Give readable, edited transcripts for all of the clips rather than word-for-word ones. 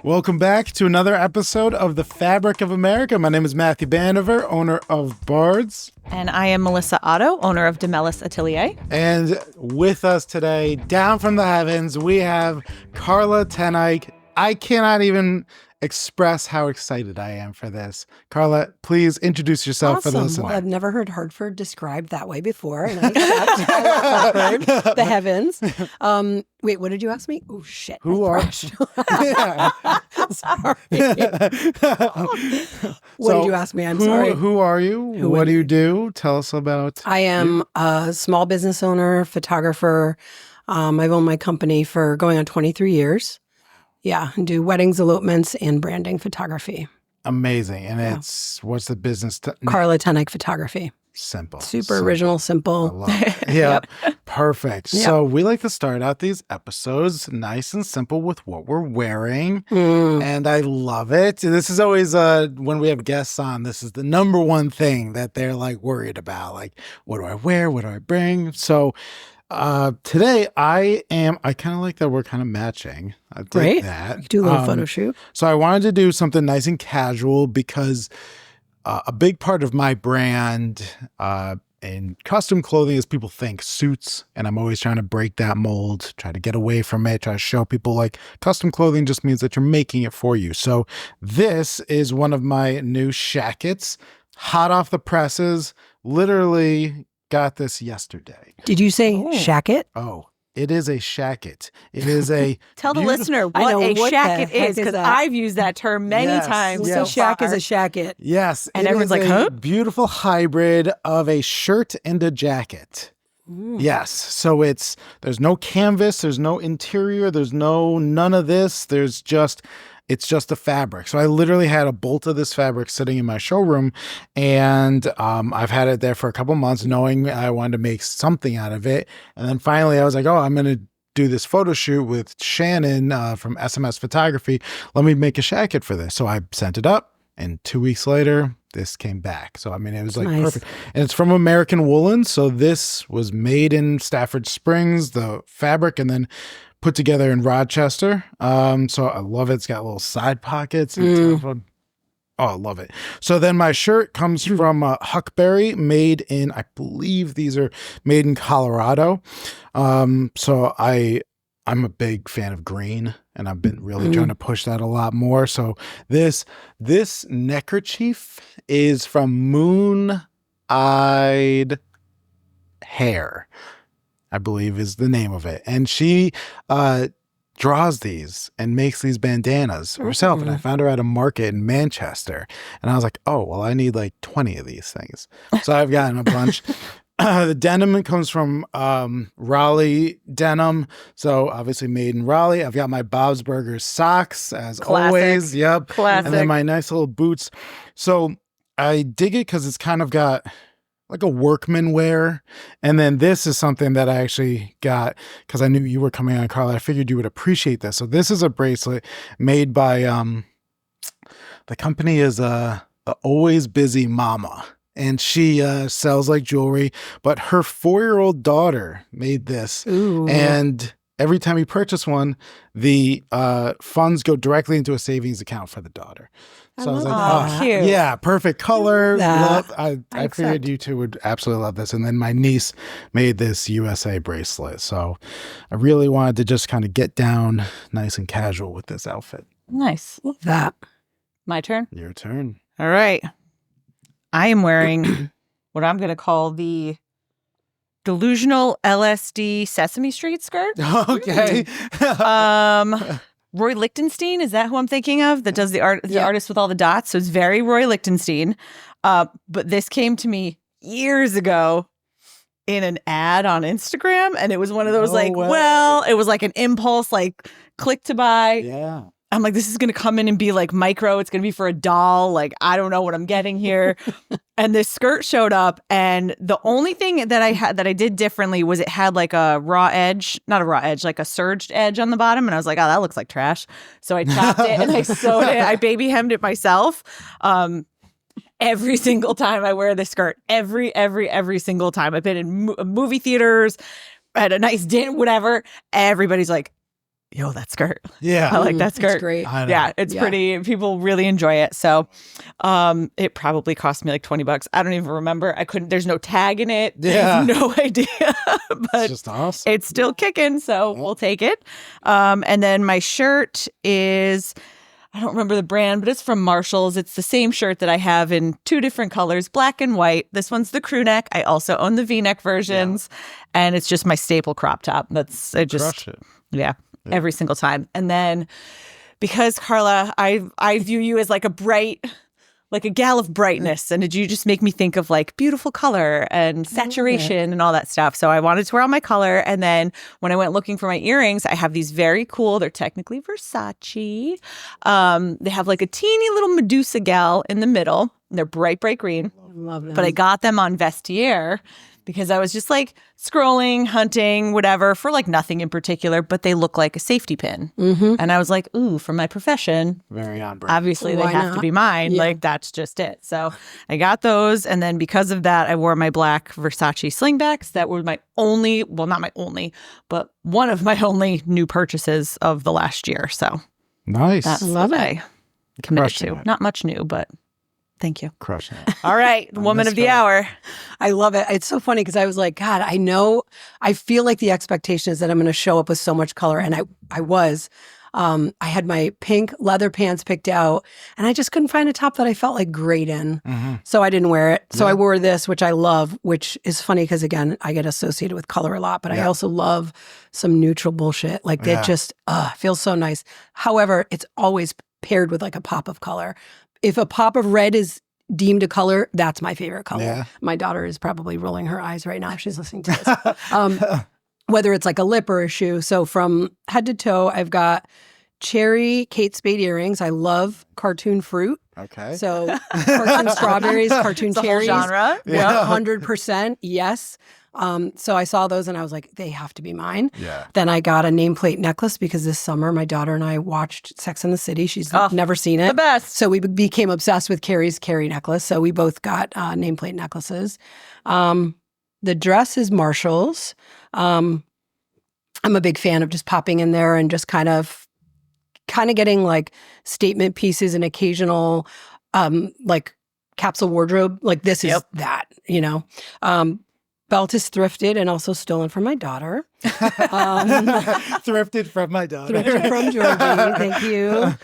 Welcome back to another episode of The Fabric of America. My name is Matthew Bandover, owner of Bards. And I am Melissa Otto, owner of Demelis Atelier. And with us today, down from the heavens, we have Carla Ten Eyck. I cannot even express how excited I am for this. Carla, please introduce yourself for the listener. Well, I've never heard Hartford described that way before, and I accept Hartford, the heavens. Wait, what did you ask me? Oh, shit. Who are Sorry. What did you ask me? I'm sorry. Who are you? What do you do? Tell us about I am a small business owner, photographer. I've owned my company for going on 23 years. Yeah, and do weddings, elopements, and branding photography. Amazing. And it's, what's the business? Carla Ten Eyck Photography. Simple. Super original, simple. I love it. Yeah, perfect. Yep. So we like to start out these episodes nice and simple with what we're wearing. And I love it. This is always, when we have guests on, this is the number one thing that they're like worried about. Like, what do I wear? What do I bring? So today I kind of like that we're kind of matching. I dig Great. that. You could do a little photo shoot. So I wanted to do something nice and casual because a big part of my brand in custom clothing is people think suits, and I'm always trying to break that mold, try to get away from it, try to show people like custom clothing just means that you're making it for you. So this is one of my new shackets, hot off the presses, literally got this yesterday. Did you say shacket? Oh, it is a shacket. It is a Tell the listener what a shacket is, because I've used that term many times. So shack is a shacket. Yes. And everyone's like, a huh? beautiful hybrid of a shirt and a jacket. Yes. So there's no canvas, there's no interior, there's none of this. It's just a fabric. So I literally had a bolt of this fabric sitting in my showroom, and I've had it there for a couple months knowing I wanted to make something out of it. And then finally I was like, oh, I'm going to do this photo shoot with Shannon from SMS Photography. Let me make a shacket for this. So I sent it up, and 2 weeks later, this came back. So, I mean, it was like perfect. And it's from American Woolen. So this was made in Stafford Springs, the fabric, and then put together in Rochester. So I love it. It's got little side pockets. Oh, I love it. So then my shirt comes from Huckberry, made in, I believe these are made in Colorado. So I'm a big fan of green, and I've been really trying to push that a lot more. So this neckerchief is from Moon Eyed Hair, I believe is the name of it. And she draws these and makes these bandanas herself. And I found her at a market in Manchester. And I was like, oh, well, I need like 20 of these things. So I've gotten a bunch. The denim comes from Raleigh denim. So obviously made in Raleigh. I've got my Bob's Burgers socks as always. Yep. Classic. And then my nice little boots. So I dig it because it's kind of got like a workman wear. And then this is something that I actually got because I knew you were coming on, Carla. I figured you would appreciate this. So this is a bracelet made by, the company is the Always Busy Mama. And she sells like jewelry, but her 4-year-old daughter made this. Ooh. And every time you purchase one, the funds go directly into a savings account for the daughter. So I was like, oh, cute. Yeah, perfect color. That. I figured you two would absolutely love this. And then my niece made this USA bracelet. So I really wanted to just kind of get down nice and casual with this outfit. Nice. Love that. My turn? Your turn. All right. I am wearing what I'm going to call the delusional LSD Sesame Street skirt. Okay. Roy Lichtenstein, is that who I'm thinking of? That does the artist with all the dots. So it's very Roy Lichtenstein. But this came to me years ago in an ad on Instagram, and it was one of those it was like an impulse, like click to buy. Yeah. I'm like, this is going to come in and be like micro. It's going to be for a doll. Like, I don't know what I'm getting here. And this skirt showed up. And the only thing that I did differently was it had like a like a serged edge on the bottom. And I was like, oh, that looks like trash. So I chopped it and I sewed it. I baby hemmed it myself. Every single time I wear this skirt, every single time I've been in movie theaters, at a nice dinner, whatever. Everybody's like, yo, that skirt. Yeah. I like that It's skirt. great. I know. Yeah, it's Yeah. pretty. People really enjoy it. So, it probably cost me like $20. I don't even remember. There's no tag in it. I have no idea, It's but just awesome. it's still kicking. So we'll take it. And then my shirt is, I don't remember the brand, but it's from Marshall's. It's the same shirt that I have in 2 different colors, black and white. This one's the crew neck. I also own the V-neck versions, and it's just my staple crop top. Crush it. Yeah, every single time. And then because Carla, I view you as like a gal of brightness. And did you just make me think of like beautiful color and saturation and all that stuff? So I wanted to wear all my color. And then when I went looking for my earrings, I have these very cool, they're technically Versace. They have like a teeny little Medusa gal in the middle. And they're bright, bright green. I love them. But I got them on Vestiaire because I was just like scrolling, hunting, whatever, for like nothing in particular, but they look like a safety pin. Mm-hmm. And I was like, ooh, for my profession, Very on brand. obviously they Why have to not? be mine. Yeah. Like, that's just it. So I got those. And then because of that, I wore my black Versace slingbacks. That were my only, well, not my only, but one of my only new purchases of the last year. So Nice. that's Love what it. I committed Crushing to. it. Not much new, but thank you. Crushing it. All right. The woman of the hour. I love it. It's so funny because I was like, God, I feel like the expectation is that I'm going to show up with so much color. And I was. I had my pink leather pants picked out and I just couldn't find a top that I felt like great in. Mm-hmm. So I didn't wear it. So I wore this, which I love, which is funny because, again, I get associated with color a lot, but I also love some neutral bullshit. Like that just feels so nice. However, it's always paired with like a pop of color. If a pop of red is deemed a color, that's my favorite color. Yeah. My daughter is probably rolling her eyes right now if she's listening to this. Whether it's like a lip or a shoe. So from head to toe, I've got cherry Kate Spade earrings. I love cartoon fruit. Okay. So cartoon strawberries, cartoon It's a whole cherries. genre. Yeah. 100%. Yes. So I saw those and I was like, they have to be mine. Yeah. Then I got a nameplate necklace because this summer my daughter and I watched Sex and the City. She's never seen it. The best. So we became obsessed with Carrie's Carrie necklace. So we both got nameplate necklaces. The dress is Marshall's. I'm a big fan of just popping in there and just kind of getting like statement pieces and occasional like capsule wardrobe. Like this is that, you know. Belt is thrifted and also stolen from my daughter. Thrifted from my daughter. Thrifted from Georgie. Thank you.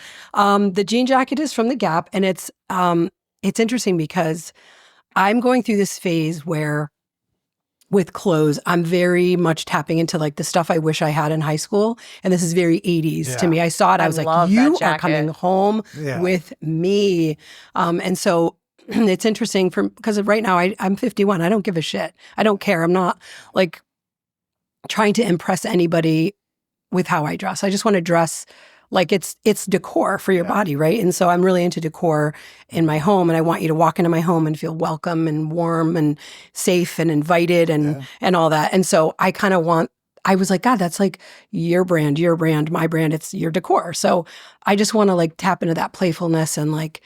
The jean jacket is from the Gap, and it's interesting because I'm going through this phase where with clothes, I'm very much tapping into like the stuff I wish I had in high school. And this is very 80s to me. I saw it. I was like, love you that are jacket. coming home with me. And so it's interesting because right now I'm 51. I don't give a shit. I don't care. I'm not like trying to impress anybody with how I dress. I just want to dress like it's decor for your body, right? And so I'm really into decor in my home, and I want you to walk into my home and feel welcome and warm and safe and invited and all that. And so I kind of I was like, God, that's like your brand, my brand. It's your decor. So I just want to like tap into that playfulness and like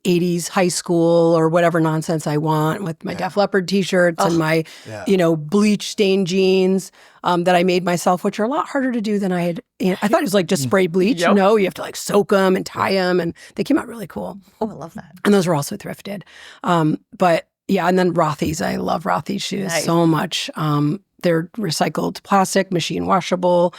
80s high school or whatever nonsense I want with my Def Leppard t-shirts and my, bleach stained jeans that I made myself, which are a lot harder to do than I had. I thought it was like just spray bleach. No, you have to like soak them and tie them, and they came out really cool. Oh, I love that. And those were also thrifted. But yeah, and then Rothy's. I love Rothy's shoes so much. They're recycled plastic, machine washable,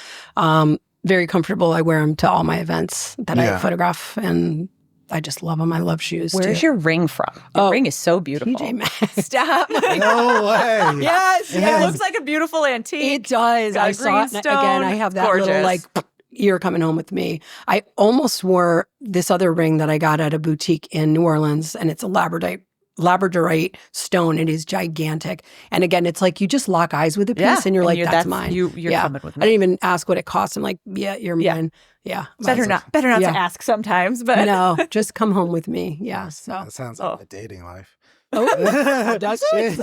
very comfortable. I wear them to all my events that I photograph, and I just love them. I love shoes. Where's too. your ring from? Your ring is so beautiful. TJ Maxx. Stop. No way. Yes. It looks like a beautiful antique. It does. Got I a saw it. green Again, I have that little Gorgeous. like, you're coming home with me. I almost wore this other ring that I got at a boutique in New Orleans, and it's a labradorite stone. It is gigantic. And again, it's like you just lock eyes with a piece and you're like, that's mine. You're coming with me. I didn't even ask what it cost. I'm like, you're mine. Yeah. Better not to ask sometimes, but no, just come home with me. Yeah. So That sounds like a dating life. Oh, does it?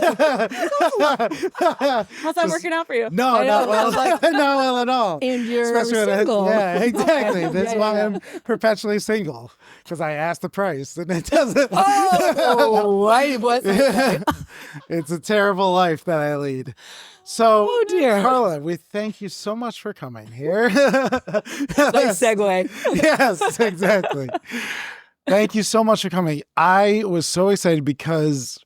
How's that working out for you? No, I know, not well, like- not well at all. And you're Especially when single. yeah, exactly. Okay. That's Yeah, why yeah. I'm perpetually single, because I asked the price and it doesn't. Oh, what? It's a terrible life that I lead. So, Oh, dear. Carla, we thank you so much for coming here. Nice segue. Yes, exactly. Thank you so much for coming. I was so excited because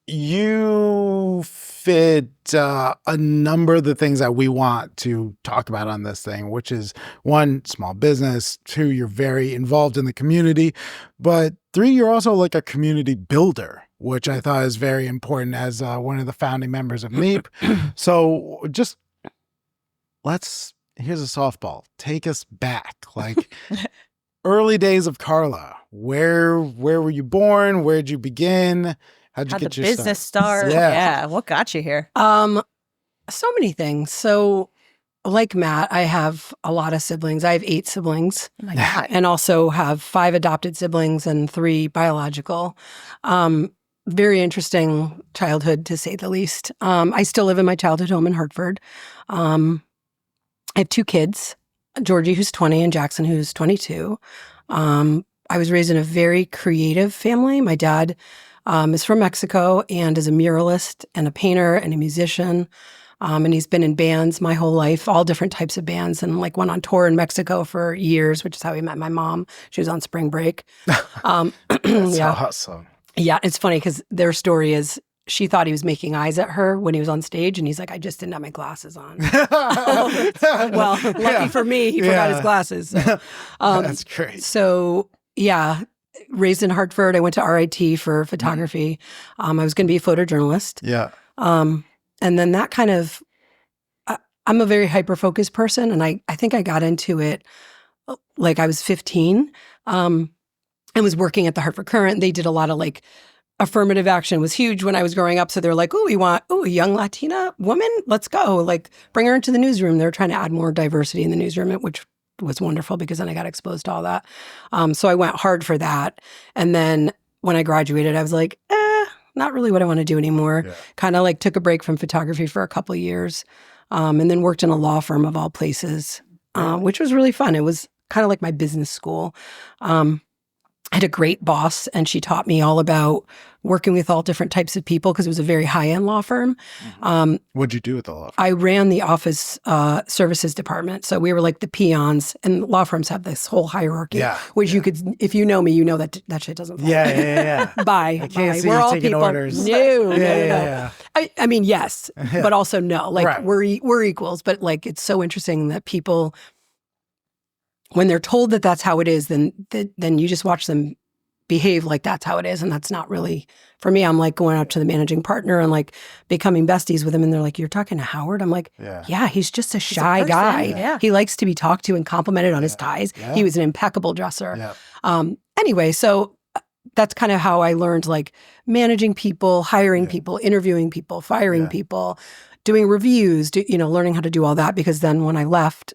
you fit a number of the things that we want to talk about on this thing, which is one, small business, two, you're very involved in the community, but three, you're also like a community builder, which I thought is very important as one of the founding members of NEEP. So just here's a softball. Take us back. Like early days of Carla. Where were you born? Where'd you begin? How'd you How'd get the your business start? Yeah. Yeah. What got you here? So many things. So, like Matt, I have a lot of siblings. I have 8 siblings. Oh my God. And also have 5 adopted siblings and 3 biological. Very interesting childhood, to say the least. I still live in my childhood home in Hartford. I have 2 kids, Georgie, who's 20, and Jackson, who's 22. I was raised in a very creative family. My dad is from Mexico and is a muralist and a painter and a musician. And he's been in bands my whole life, all different types of bands, and like went on tour in Mexico for years, which is how he met my mom. She was on spring break. That's Yeah. awesome. Yeah, it's funny because their story is she thought he was making eyes at her when he was on stage, and he's like, I just didn't have my glasses on. Well, lucky for me, he forgot his glasses. So, That's great. so yeah, raised in Hartford. I went to RIT for photography. I was going to be a photojournalist. Yeah. And then that kind of, I'm a very hyper-focused person, and I think I got into it like I was 15. I was working at the Hartford Current. They did a lot of like affirmative action was huge when I was growing up. So they're like, oh, we want a young Latina woman? Let's go. Like, bring her into the newsroom. They're trying to add more diversity in the newsroom, which was wonderful because then I got exposed to all that. So I went hard for that. And then when I graduated, I was like, not really what I want to do anymore. Yeah. Kind of like took a break from photography for a couple of years, and then worked in a law firm of all places, which was really fun. It was kind of like my business school. I had a great boss, and she taught me all about working with all different types of people because it was a very high-end law firm. What'd you do with the law firm? I ran the office services department. So we were like the peons, and law firms have this whole hierarchy, which you could, if you know me, you know that shit doesn't fly. Yeah. Bye. I can't see We're you all taking people. orders. No. Yeah. I mean, yes, but also no. Like Right. we're equals, but like it's so interesting that people, when they're told that that's how it is, then you just watch them behave like that's how it is, and that's not really for me. I'm like going up to the managing partner and like becoming besties with him, and they're like, "You're talking to Howard?" I'm like, "Yeah, he's just a shy person. guy. Yeah. He likes to be talked to and complimented on his ties. Yeah. He was an impeccable dresser." Yeah. Anyway, so that's kind of how I learned like managing people, hiring people, interviewing people, firing people, doing reviews, learning how to do all that. Because then when I left,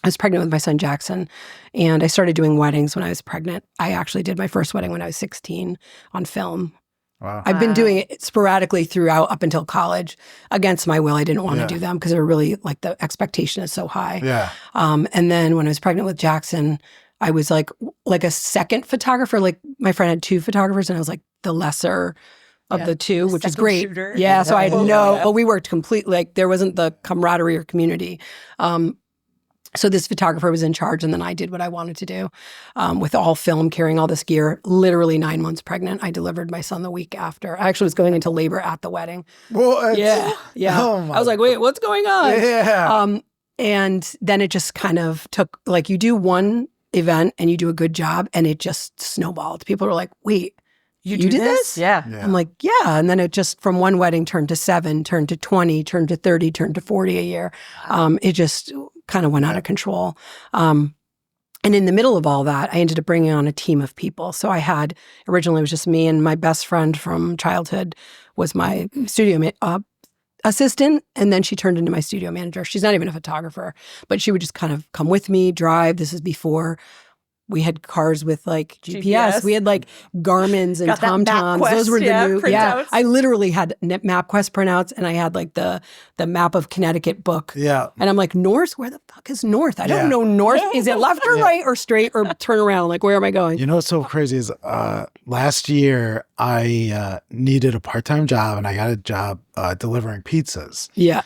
I was pregnant with my son Jackson, and I started doing weddings when I was pregnant. I actually did my first wedding when I was 16 on film. Wow. I've been doing it sporadically throughout up until college. Against my will, I didn't want to do them because they're really like the expectation is so high. Yeah. And then when I was pregnant with Jackson, I was like a second photographer. Like my friend had 2 photographers, and I was like the lesser of the 2, which is second great. shooter. Yeah, so I had but we worked completely, like there wasn't the camaraderie or community. So this photographer was in charge, and then I did what I wanted to do with all film, carrying all this gear. Literally 9 months pregnant. I delivered my son the week after. I actually was going into labor at the wedding. What? Yeah. Oh my I was like, wait, what's going on? Yeah. And then it just kind of took, like you do one event and you do a good job, and it just snowballed. People were like, wait, you did this? Yeah. I'm like, yeah. And then it just, from one wedding turned to 7, turned to 20, turned to 30, turned to 40 a year. It just kind of went out of control. And in the middle of all that, I ended up bringing on a team of people. So I had, originally it was just me, and my best friend from childhood was my studio assistant. And then she turned into my studio manager. She's not even a photographer, but she would just kind of come with me, drive. This is before we had cars with like GPS. GPS. We had like Garmin's and Got that TomToms. MapQuest, Those were the new. Yeah, printouts. I literally had MapQuest printouts, and I had like the map of Connecticut book. Yeah. And I'm like, north? Where the fuck is north? I Yeah. don't know north. Is it left or right or straight or turn around? Like, where am I going? You know what's so crazy is last year I needed a part-time job and I got a job delivering pizzas. Yeah.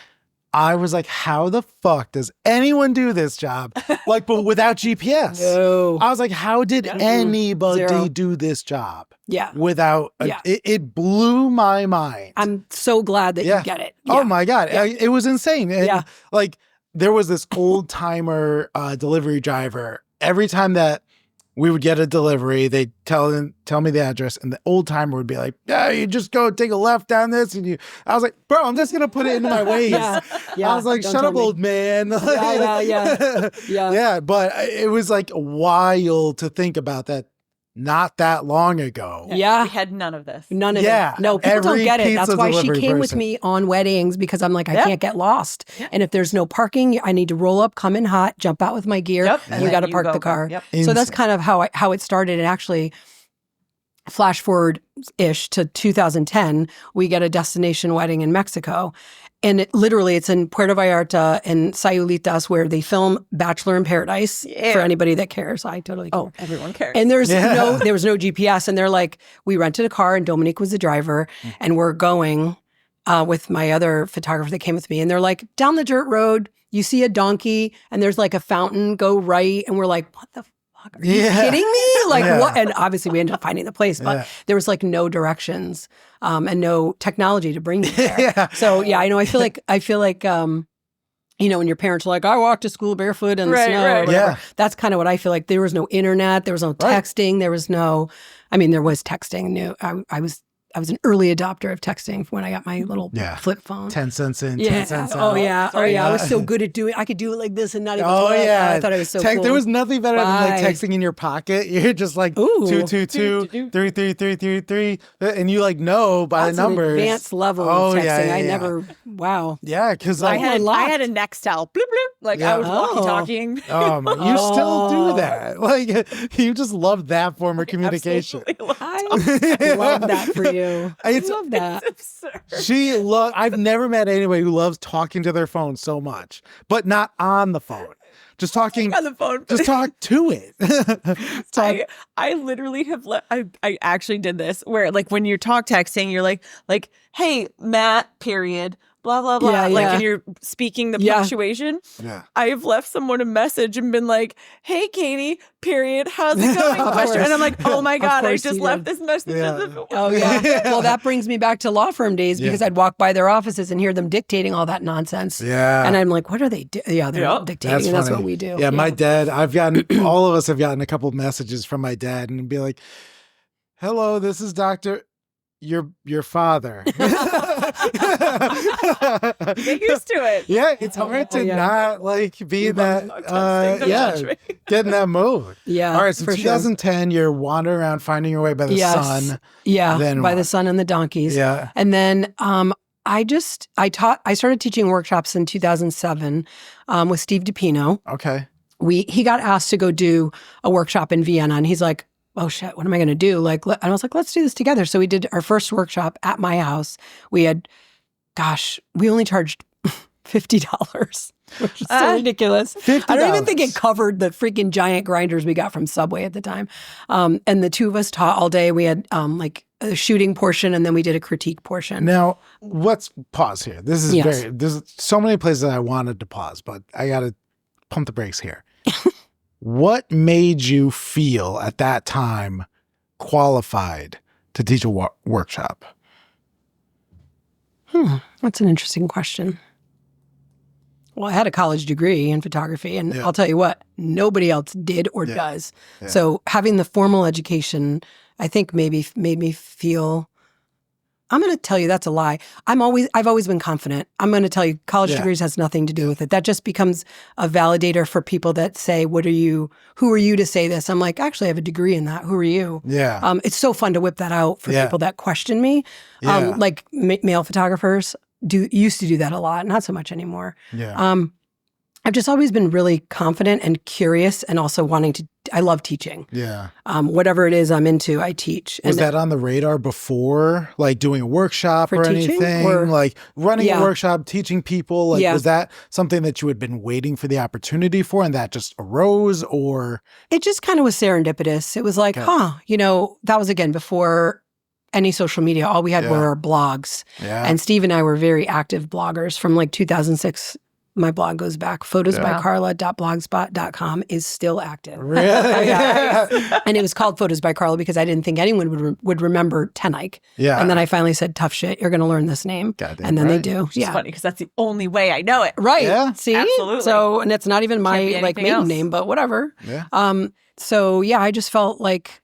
I was like, how the fuck does anyone do this job? Like, but without GPS. No. I was like, how did anybody Zero. do this job Yeah. without Yeah. it blew my mind. I'm so glad that Yeah. you get it. Oh Yeah. my God. Yeah. It was insane. And Yeah. like there was this old timer delivery driver. Every time that we would get a delivery, they'd tell me the address, and the old timer would be like, "Yeah, you just go take a left down this." And I was like, "Bro, I'm just gonna put it into my Waze." Yeah. Yeah. I was like, Don't "Shut tell up, me. old man." Yeah. Yeah. Yeah, but it was like wild to think about that not that long ago. Yeah. We had none of this. None of Yeah. it. No, people don't Every get it. That's pizza why she delivery came with person. me on weddings, because I'm like, I Yeah. can't get lost. Yeah. And if there's no parking, I need to roll up, come in hot, jump out with my gear. Yep. And you then got to park go the car. Yep. So that's Insane. kind of how it started. And actually, flash forward ish to 2010, we get a destination wedding in Mexico. And it's in Puerto Vallarta and Sayulitas, where they film Bachelor in Paradise, Yeah. for anybody that cares. I totally care. Oh, everyone cares. And there was Yeah. no GPS. And they're like, we rented a car and Dominique was the driver, and we're going with my other photographer that came with me. And they're like, down the dirt road, you see a donkey and there's like a fountain, go right. And we're like, what the fuck? Are you Yeah. kidding me? Like Yeah. what? And obviously we ended up finding the place, but Yeah. there was like no directions and no technology to bring you there. Yeah. So yeah, I know. I feel like, you know, when your parents are like, I walked to school barefoot in the Right, snow. Or right. whatever. Yeah. That's kind of what I feel like. There was no internet. There was no Right. texting. There was no, I mean, there was texting. No, I was an early adopter of texting when I got my little Yeah. flip phone. 10 cents in, Yeah. 10 cents out. Oh yeah. Oh Sorry. yeah. I was so good at doing. I could do it like this and not even. Oh flip. yeah, I thought I was so cool. There was nothing better than like Bye. texting in your pocket. You're just like Ooh. 222 33333, and you like know by That's the numbers. an advanced level Oh, of texting. yeah, I yeah. never. Wow. Yeah, because I like had unlocked. a Nextel. Bloop bloop. Like Yeah. I was Oh. walkie-talking. you still do Oh. that. Like you just love that form of communication. Absolutely love I love that for you. I It's- love that. It's absurd. I've never met anybody who loves talking to their phone so much, but not on the phone. Just talking. On the phone. Just talk to it. Talk. I literally have I actually did this where like when you're texting, you're like, hey, Matt, period, blah, blah, blah. Yeah, like, yeah. and you're speaking the Yeah. punctuation. Yeah. I've left someone a message and been like, hey, Katie, period, how's it going? Of Question. course. And I'm like, oh my Of God, I course just you left did. this message. Yeah. Oh yeah. Well, that brings me back to law firm days, because Yeah. I'd walk by their offices and hear them dictating all that nonsense. Yeah. And I'm like, what are they doing? Yeah, they're Yep. dictating. That's what we do. Yeah, my dad, I've gotten, all of us have gotten a couple of messages from my dad and be like, hello, this is Dr. Your father. Get used to it. Yeah, it's hard to yeah. not like be in that, Don't judge me. get in that mode. Yeah. All right, so for sure. 2010, you're wandering around finding your way by the Yes. sun. Yeah. Then by what? the sun and the donkeys. Yeah. And then I started teaching workshops in 2007 with Steve DiPino. Okay. He got asked to go do a workshop in Vienna, and he's like, oh shit, what am I going to do? And I was like, let's do this together. So we did our first workshop at my house. We only charged $50, which is so ridiculous. $50. I don't even think it covered the freaking giant grinders we got from Subway at the time. And the two of us taught all day. We had like a shooting portion, and then we did a critique portion. Now, let's pause here. This is Yes. there's so many places that I wanted to pause, but I got to pump the brakes here. What made you feel at that time qualified to teach a workshop? That's an interesting question. Well, I had a college degree in photography, and Yeah. I'll tell you what, nobody else did or Yeah. does. Yeah. So having the formal education, I think maybe made me feel, I'm going to tell you that's a lie. I've always been confident. I'm going to tell you college Yeah. degrees has nothing to do with it. That just becomes a validator for people that say, who are you to say this? I'm like, actually I have a degree in that. Who are you? Yeah. It's so fun to whip that out for Yeah. people that question me. Yeah. Like male photographers used to do that a lot, not so much anymore. Yeah. I've just always been really confident and curious, and also wanting I love teaching. Yeah. Whatever it is I'm into, I teach. Was that on the radar before, like doing a workshop For or teaching, anything? or- Like running Yeah. a workshop, teaching people? Like, Yeah. was that something that you had been waiting for the opportunity for and that just arose, or? It just kind of was serendipitous. It was like, that was again before any social media. All we had were our blogs. Yeah. And Steve and I were very active bloggers from like 2006. My blog goes back. photosbycarla.blogspot.com is still active. Really? Yeah. And it was called Photos by Carla because I didn't think anyone would remember Ten Eyck. Yeah. And then I finally said, tough shit, you're going to learn this name. Goddamn And then they right. do. It's Yeah. funny because that's the only way I know it. Right. Yeah. See? Absolutely. So, and it's not even my Can't be like anything maiden else. name, but whatever. Yeah. So yeah, I just felt like,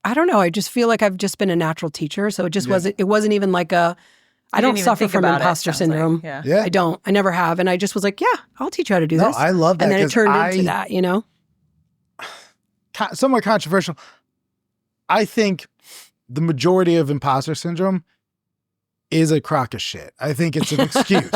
I don't know. I just feel like I've just been a natural teacher. So it just wasn't even like I You don't didn't even suffer think from about it, imposter sounds like. syndrome. Yeah. Yeah. I don't. I never have. And I just was like, yeah, I'll teach you how to do No, this. I love that. And then it 'cause turned into that, you know? Somewhat controversial. I think the majority of imposter syndrome is a crock of shit. I think it's an excuse.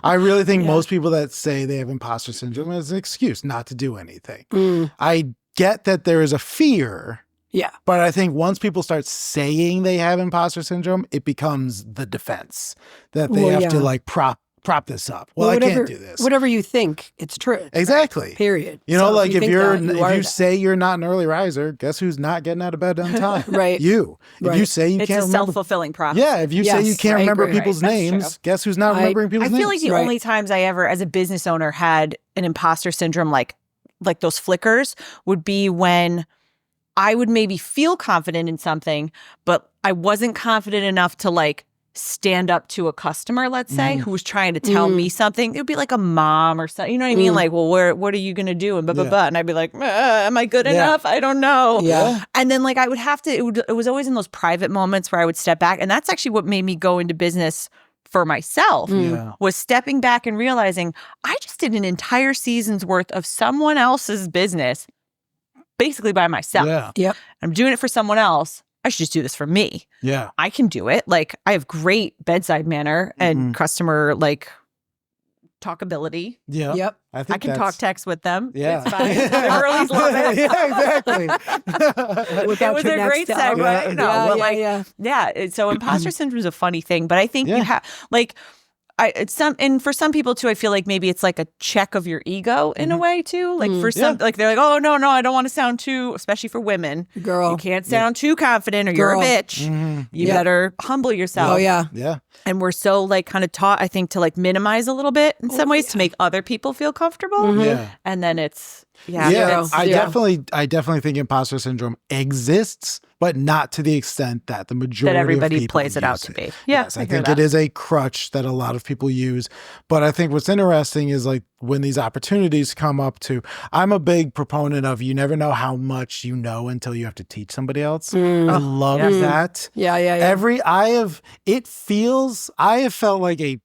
I really think most people that say they have imposter syndrome is an excuse not to do anything. Mm, I get that there is a fear, yeah. but I think once people start saying they have imposter syndrome, it becomes the defense that they Well, have to yeah. like prop this up. Well, I whatever, can't do this. Whatever you think, it's true. Exactly. Period. You know, So like if think you're that, if are you that. say you're not an early riser, guess who's not getting out of bed on time? Right. You. If you Right. say you It's can't a remember, self-fulfilling prophecy. yeah. If you say you Yes, can't I remember agree. people's Right, that's names, true. guess who's not remembering people's I names? feel like the Right. only times I ever, as a business owner, had an imposter syndrome, like those flickers, would be when I would maybe feel confident in something, but I wasn't confident enough to like stand up to a customer, let's say, who was trying to tell me something. It would be like a mom or something. You know what I mean? Like, well, what are you going to do? And blah, blah, Yeah. blah. And I'd be like, am I good enough? I don't know. Yeah. And then like I would have to, it was always in those private moments where I would step back. And that's actually what made me go into business for myself, Yeah. was stepping back and realizing I just did an entire season's worth of someone else's business basically by myself. Yeah. Yep. I'm doing it for someone else. I should just do this for me. Yeah. I can do it. Like I have great bedside manner and customer like talkability. Yeah. Yep. I think I can that's- talk text with them. Yeah. It's fine. The girlies love it. Yeah, exactly. It was your a next great step. segue. Yeah. No, Yeah, but yeah, like, yeah. So imposter syndrome is a funny thing, but I think Yeah. you have like, and for some people too, I feel like maybe it's like a check of your ego in a way too. Like for some, like they're like, oh no, I don't want to sound too, especially for women. Girl. You can't sound too confident or you're a Girl. bitch. You better humble yourself. Oh, yeah. Yeah. And we're so like kind of taught, I think, to like minimize a little bit in some ways to make other people feel comfortable. Yeah. And then it's Yeah, it's- I Yeah. definitely think imposter syndrome exists, but not to the extent that the majority that everybody of people plays it out use to be. Yeah, Yes, I hear think that. it is a crutch that a lot of people use. But I think what's interesting is like when these opportunities come up to, I'm a big proponent of you never know how much you know until you have to teach somebody else. I love that. Yeah, yeah, yeah. I have felt like a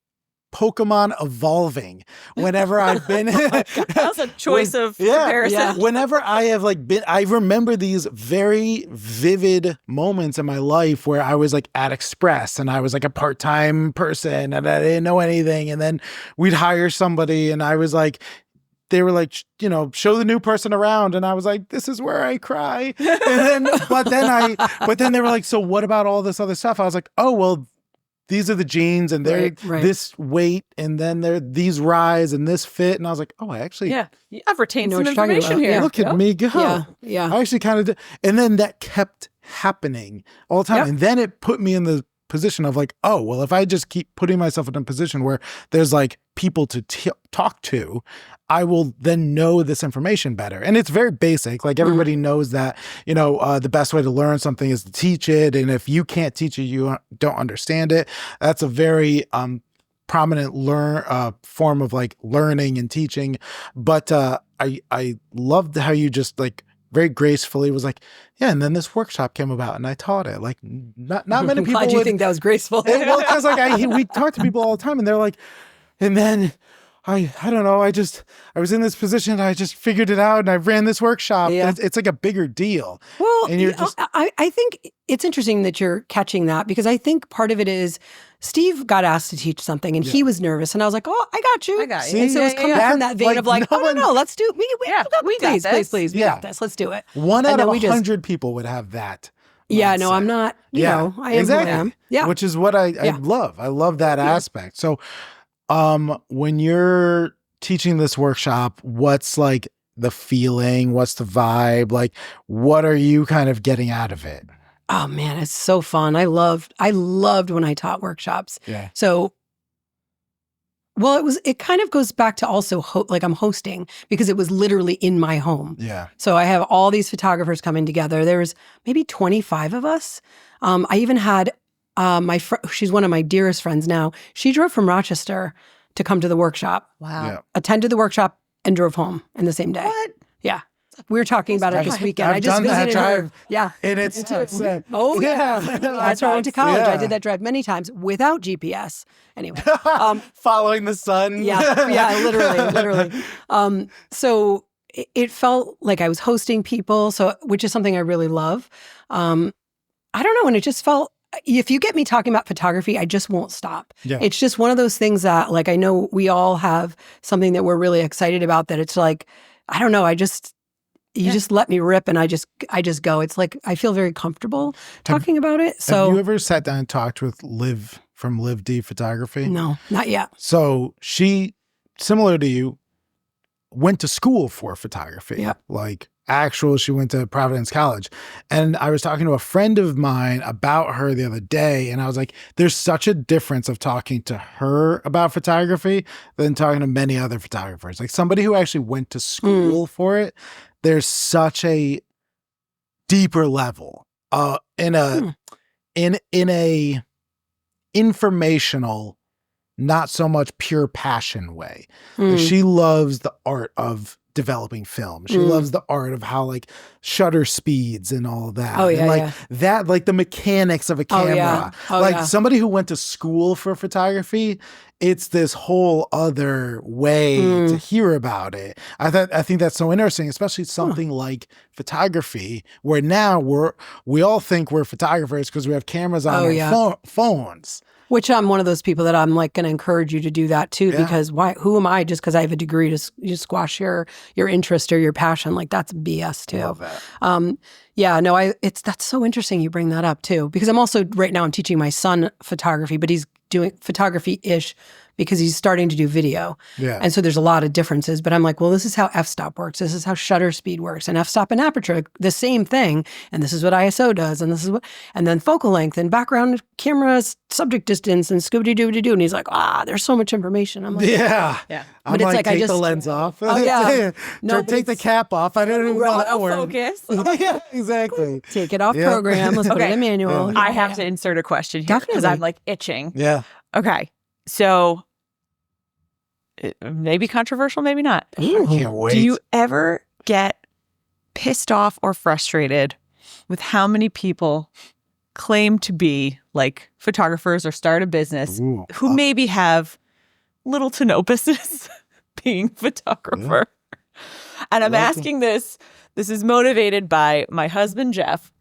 Pokemon evolving whenever I've been. That's a choice of comparison. Yeah. Whenever I have like been, I remember these very vivid moments in my life where I was like at Express and I was like a part-time person and I didn't know anything. And then we'd hire somebody and I was like, they were like, show the new person around. And I was like, this is where I cry. But then they were like, so what about all this other stuff? I was like, oh, well, these are the jeans and they're Right. this weight and then they're these rise and this fit. And I was like, oh, I actually I've retained know some what you're talking information about. here. look at me go. Yeah, yeah. I actually kind of did. And then that kept happening all the time. Yep. And then it put me in the position of like, oh, well, if I just keep putting myself in a position where there's like people to talk to, I will then know this information better. And it's very basic. Like everybody knows that, the best way to learn something is to teach it. And if you can't teach it, you don't understand it. That's a very prominent form of like learning and teaching. But I loved how you just like very gracefully was like, yeah, and then this workshop came about and I taught it. Like not many people Glad you would think that was graceful. well, because like we talk to people all the time and they're like, and then I don't know. I was in this position. I just figured it out and I ran this workshop. Yeah. It's like a bigger deal. Well, And you're just, I think it's interesting that you're catching that, because I think part of it is Steve got asked to teach something and he was nervous, and I was like, "Oh, I got you." I got you. And so it's coming from that vein of like, no, let's do. We got this. please, we got this. Let's do it. one out And of then we just- 100 people would have that. Yeah, no, mindset. I'm not. You know, I am exactly. who I am. Yeah, Which is what I love. I love that aspect. So, when you're teaching this workshop, what's like the feeling? What's the vibe? Like, what are you kind of getting out of it? Oh man, it's so fun. I loved when I taught workshops. Yeah. So, well, it kind of goes back to also like I'm hosting, because it was literally in my home. Yeah. So I have all these photographers coming together. There was maybe 25 of us. I even had she's one of my dearest friends now. She drove from Rochester to come to the workshop, Wow. Yeah. attended the workshop, and drove home in the same day. What? Yeah. We were talking about it this weekend. I've I just done that visited her. drive. Yeah. And it's Oh, yeah. That's where I went to college. Yeah. I did that drive many times without GPS. Anyway. Following the sun. Yeah, literally. So it felt like I was hosting people, which is something I really love. I don't know, and it just felt, if you get me talking about photography, I just won't stop. Yeah. It's just one of those things that, like, I know we all have something that we're really excited about, that it's like, I don't know, you just let me rip and I just go. It's like, I feel very comfortable talking about it. So have you ever sat down and talked with Liv from Liv D Photography? no, not yet. So she, similar to you, went to school for photography. Yep. Like she went to Providence College. And I was talking to a friend of mine about her the other day, and I was like, there's such a difference of talking to her about photography than talking to many other photographers. Like somebody who actually went to school for it, there's such a deeper level in a informational, not so much pure passion way. Like, she loves the art of developing film. She loves the art of how like shutter speeds and all that. Oh, yeah, and like yeah. that, like the mechanics of a camera. yeah. Oh, like yeah. somebody who went to school for photography, it's this whole other way to hear about it. I think that's so interesting, especially something like photography, where now we all think we're photographers because we have cameras on our phones. Which I'm one of those people that I'm like going to encourage you to do that too, because who am I just because I have a degree to you squash your interest or your passion? Like, that's BS too. Love that. That's so interesting you bring that up too, because I'm also right now I'm teaching my son photography, but he's doing photography-ish because he's starting to do video. Yeah. And so there's a lot of differences, but I'm like, well, this is how f-stop works. This is how shutter speed works, and f-stop and aperture, the same thing. And this is what ISO does. And this is and then focal length and background cameras, subject distance and scooby-doo-doo-doo. And he's like, there's so much information. I'm like, Yeah. But I'm it's like, I take just- the lens off. Oh, yeah. No, Take the cap off. I don't even want that word. Focus. Yeah, exactly. take it off Yeah. program. Let's put it in manual. I have to insert a question here because Definitely. I'm like itching. Yeah. Okay. So maybe controversial, maybe not. I can't wait. Do you ever get pissed off or frustrated with how many people claim to be like photographers or start a business Ooh. who maybe have little to no business being photographer? And I'm asking this is motivated by my husband, Jeff,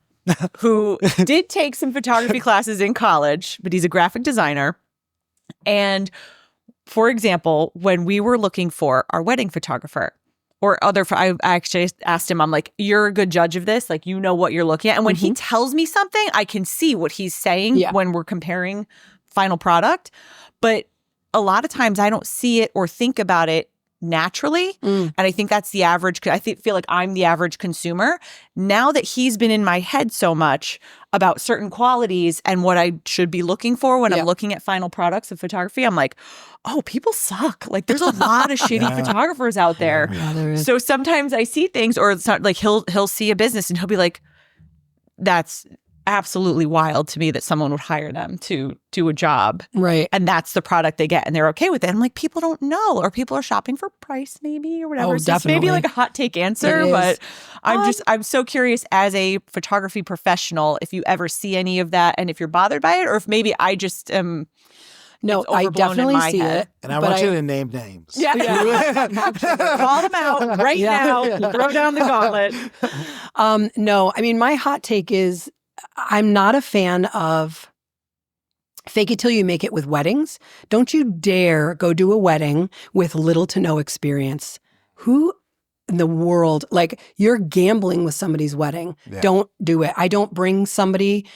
who did take some photography classes in college, but he's a graphic designer. And for example, when we were looking for our wedding photographer or I actually asked him, I'm like, you're a good judge of this. Like, you know what you're looking at. And when he tells me something, I can see what he's saying when we're comparing final product. But a lot of times I don't see it or think about it naturally. And I think that's the average. I feel like I'm the average consumer. Now that he's been in my head so much about certain qualities and what I should be looking for when I'm looking at final products of photography, I'm like, oh, people suck. Like, there's a lot of shitty photographers out there. Yeah, there is. So sometimes I see things, or it's not like he'll see a business and he'll be like, that's absolutely wild to me that someone would hire them to do a job. Right. And that's the product they get and they're okay with it. I'm like, people don't know, or people are shopping for price maybe or whatever. Oh, So it's maybe definitely. like a hot take answer, It is. but I'm so curious as a photography professional if you ever see any of that and if you're bothered by it, or if maybe I just am No, it's I overblown in definitely my see head. it. And I but want you to name names. Yeah. Call them out right now. Throw down the gauntlet. No, I mean, my hot take is I'm not a fan of fake it till you make it with weddings. Don't you dare go do a wedding with little to no experience. Who in the world, like you're gambling with somebody's wedding. Yeah. Don't do it. I don't bring somebody,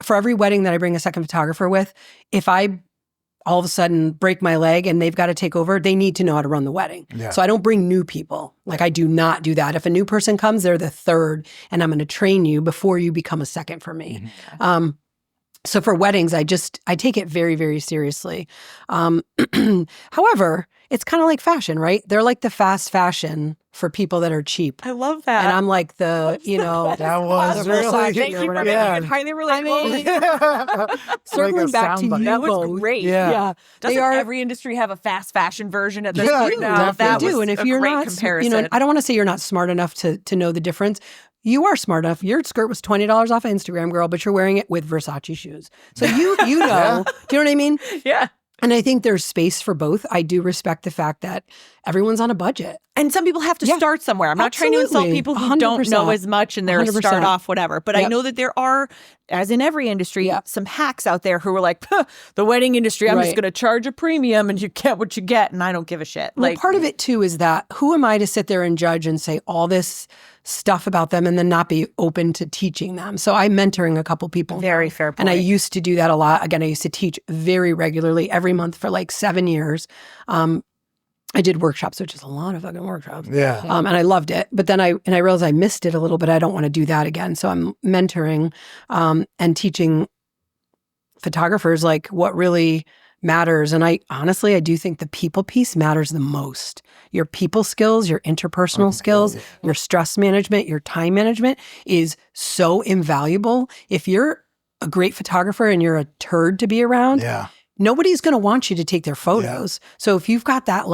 for every wedding that I bring a second photographer with, if I all of a sudden break my leg and they've got to take over, they need to know how to run the wedding. Yeah. So I don't bring new people. Like I do not do that. If a new person comes, they're the third and I'm going to train you before you become a second for me. Mm-hmm. So for weddings, I take it very, very seriously. However, it's kind of like fashion, right? They're like the fast fashion for people that are cheap. I love that. And I'm like the, that was the really Versace Thank or you for whatever. making Yeah. it highly relatable. Circling back to you, That was both. great. Yeah. Doesn't every industry have a fast fashion version at this Yeah, point now? definitely. That They do. was And if a you're great not, comparison. I don't want to say you're not smart enough to know the difference. You are smart enough. Your skirt was $20 off of Instagram, girl, but you're wearing it with Versace shoes. So you know. Yeah. Do you know what I mean? Yeah. And I think there's space for both. I do respect the fact that everyone's on a budget. And some people have to Yeah. start somewhere. I'm not trying to insult Absolutely. people who don't 100%. know as much and they're a 100%. start off, whatever. But I Yep. know that there are, as in every industry, Yep. some hacks out there who are like, the wedding industry, I'm just Right. going to charge a premium and you get what you get and I don't give a shit. Well, part of it too is that who am I to sit there and judge and say all this stuff about them and then not be open to teaching them? So I'm mentoring a couple people. Very fair point. And I used to do that a lot. Again, I used to teach very regularly every month for like 7 years. I did workshops, which is a lot of fucking workshops. Yeah. And I loved it. But then I realized I missed it a little bit. I don't want to do that again. So I'm mentoring and teaching photographers like what really matters. And I do think the people piece matters the most. Your people skills, your interpersonal skills, your stress management, your time management is so invaluable. If you're a great photographer and you're a turd to be around, Yeah. nobody's going to want you to take their photos. So if you've got that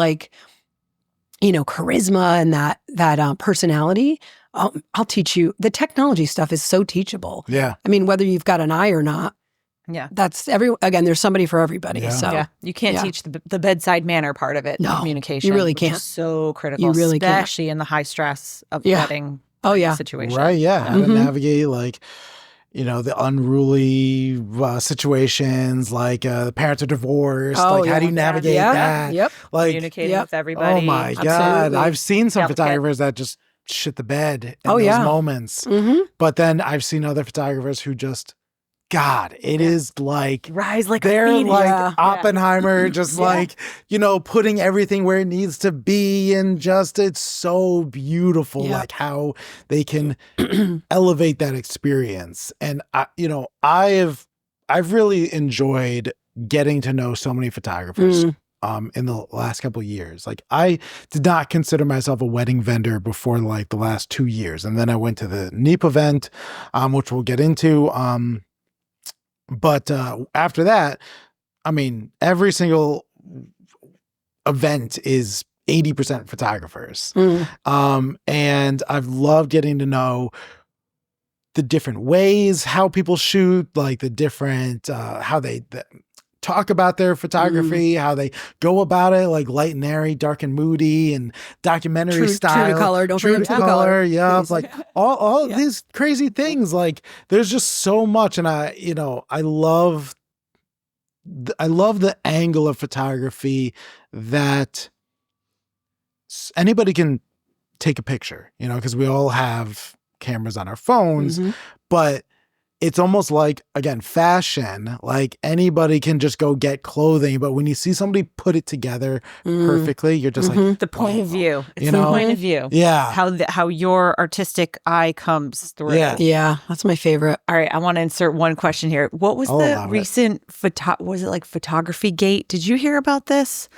charisma and that personality, I'll teach you. The technology stuff is so teachable. Yeah. I mean, whether you've got an eye or not, Yeah. that's again, there's somebody for everybody. Yeah. So Yeah. You can't yeah. teach the bedside manner part of it. No, communication. you really which is can't. so critical. You really can't. especially in the high stress of Yeah. wedding Oh, yeah. situation. Right. Yeah. How to Mhm. navigate the unruly situations, the parents are divorced. Oh, how do you yeah. navigate Yeah. that? Yep. Communicating Yep. with everybody. Oh my God. Absolutely. I've seen some Delicate. photographers that just shit the bed in Oh, those yeah. moments. Mm-hmm. But then I've seen other photographers who just, God, it is like Rise like they're a phoenix. like Yeah. Oppenheimer, just putting everything where it needs to be, and just it's so beautiful, Yeah. like how they can elevate that experience. And I've really enjoyed getting to know so many photographers. In the last couple of years. Like I did not consider myself a wedding vendor before the last 2 years. And then I went to the NEEP event, which we'll get into. But after that, I mean, every single event is 80% photographers. And I've loved getting to know the different ways, how people shoot, like the different, how they talk about their photography, how they go about it, like light and airy, dark and moody, and documentary style. True to color. Don't True forget to true color. Yeah. Please. Like all Yeah. these crazy things. Like there's just so much. And I love the angle of photography that anybody can take a picture, because we all have cameras on our phones, Mhm. but it's almost like, again, fashion, like anybody can just go get clothing. But when you see somebody put it together perfectly, you're just like, The point of view. It's You the know? point of view. yeah. How your artistic eye comes through. Yeah. Yeah, that's my favorite. All right, I want to insert one question here. What was I'll the allow it. recent was it like photography gate? Did you hear about this?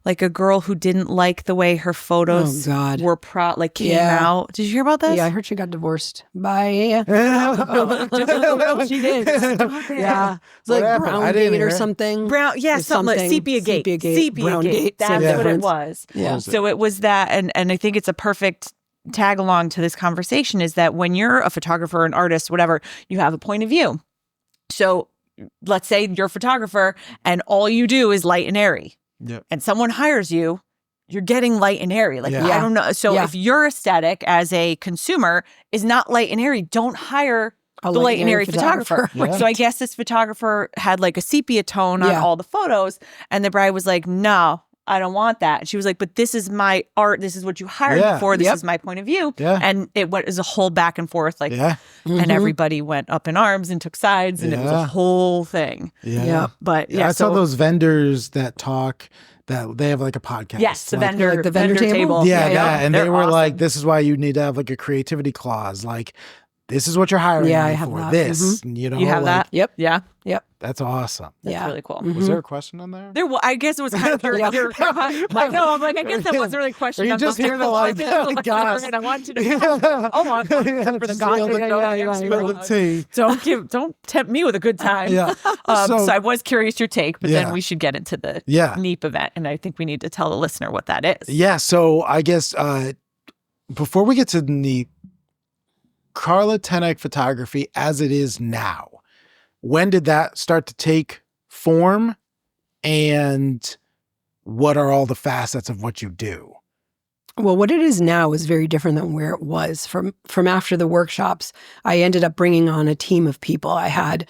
Like a girl who didn't like the way her photos Oh, God. were came Yeah. out. Did you hear about this? Yeah, I heard she got divorced by She did. yeah, it's What like happened? Brown I didn't Gate or hear it. something. Brown, yeah, Or something like something. sepia gate. Brown Gate, That's same what it difference. was. Yeah. So it was that, and I think it's a perfect tag along to this conversation is that when you're a photographer, an artist, whatever, you have a point of view. So let's say you're a photographer and all you do is light and airy, and someone hires you, you're getting light and airy. Like, I don't know. So if your aesthetic as a consumer is not light and airy, don't hire the light and airy photographer. So I guess this photographer had like a sepia tone on all the photos, and the bride was like, no, I don't want that. And she was like, but this is my art. This is what you hired me for. This is my point of view. And it was a whole back and forth, like, and everybody went up in arms and took sides, and it was a whole thing. But I saw those vendors that talk, that they have like a podcast. Yes, the like, vendor, like the vendor table. And they're they were awesome. like, this is why you need to have like a creativity clause. Like, this is what you're hiring me I have for. that. This, you know, You have like, that? Yep. That's awesome. That's really cool. Was there a question on there? Well, I guess it was kind of your no, I'm like, I guess that wasn't really a question. You just hear the like, gosh. I want you to hold on for the gossip. Don't tempt me with a good time. So I was curious your take, but then we should get into the NEEP event, and I think we need to tell the listener what that is. Yeah. So I guess before we get to NEEP, Carla Ten Eyck photography as it is now, when did that start to take form, and what are all the facets of what you do? Well, what it is now is very different than where it was. From after the workshops, I ended up bringing on a team of people. I had,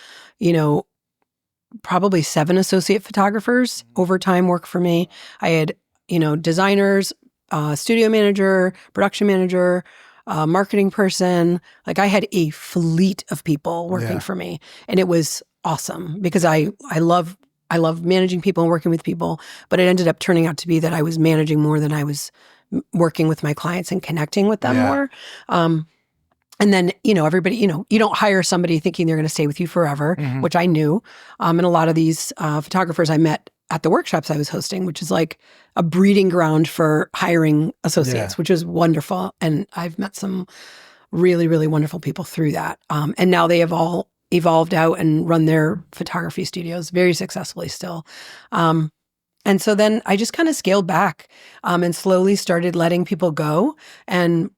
probably 7 associate photographers overtime work for me. I had, designers, studio manager, production manager, marketing person. Like, I had a fleet of people working for me, and it was awesome because I love managing people and working with people, but it ended up turning out to be that I was managing more than I was working with my clients and connecting with them more. And then, everybody, you don't hire somebody thinking they're going to stay with you forever, which I knew. And a lot of these photographers I met at the workshops I was hosting, which is like a breeding ground for hiring associates, which is wonderful. And I've met some really, really wonderful people through that. And now they have all evolved out and run their photography studios very successfully still. And so then I just kind of scaled back and slowly started letting people go and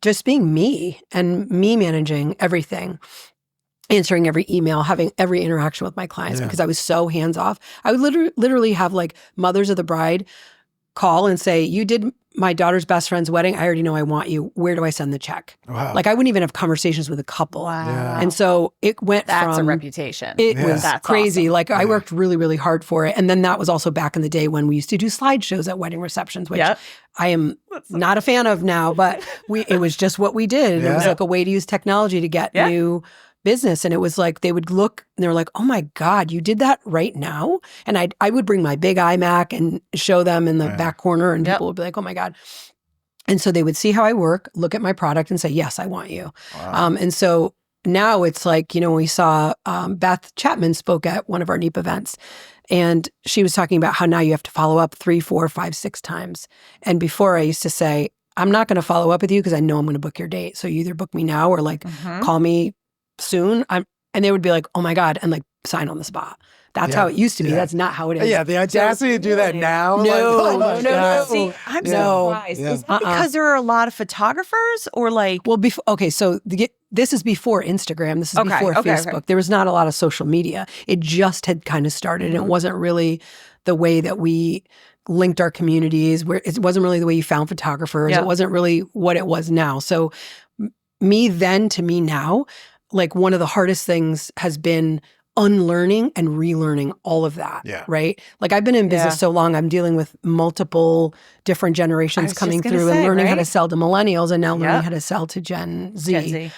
just being me and me managing everything. Answering every email, having every interaction with my clients because I was so hands off. I would literally have like mothers of the bride call and say, you did my daughter's best friend's wedding. I already know I want you. Where do I send the check? Wow. Like, I wouldn't even have conversations with a couple. Wow. Yeah. And so it went That's from— a reputation. It was That's crazy. awesome. Like, I worked really, really hard for it. And then that was also back in the day when we used to do slideshows at wedding receptions, which I am not a fan of now, but it was just what we did. It was like a way to use technology to get new business. And it was like, they would look and they were like, oh my God, you did that right now? And I would bring my big iMac and show them in the back corner, and people would be like, oh my God. And so they would see how I work, look at my product and say, yes, I want you. Wow. And so now it's like, we saw Beth Chapman spoke at one of our NEEP events, and she was talking about how now you have to follow up 3, 4, 5, 6 times. And before I used to say, I'm not going to follow up with you because I know I'm going to book your date. So you either book me now or like call me soon. And they would be like, oh my God, and like sign on the spot. That's how it used to be. That's not how it is. Yeah, the audacity to do that now. No. See, I'm surprised. Is it because there are a lot of photographers, or like? Well, so this is before Instagram. This is before Facebook. Okay. There was not a lot of social media. It just had kind of started. And it wasn't really the way that we linked our communities. Where it wasn't really the way you found photographers. It wasn't really what it was now. So me then to me now, like, one of the hardest things has been unlearning and relearning all of that, right? Like, I've been in business so long, I'm dealing with multiple different generations coming through and learning how to sell to millennials and now learning how to sell to Gen Z.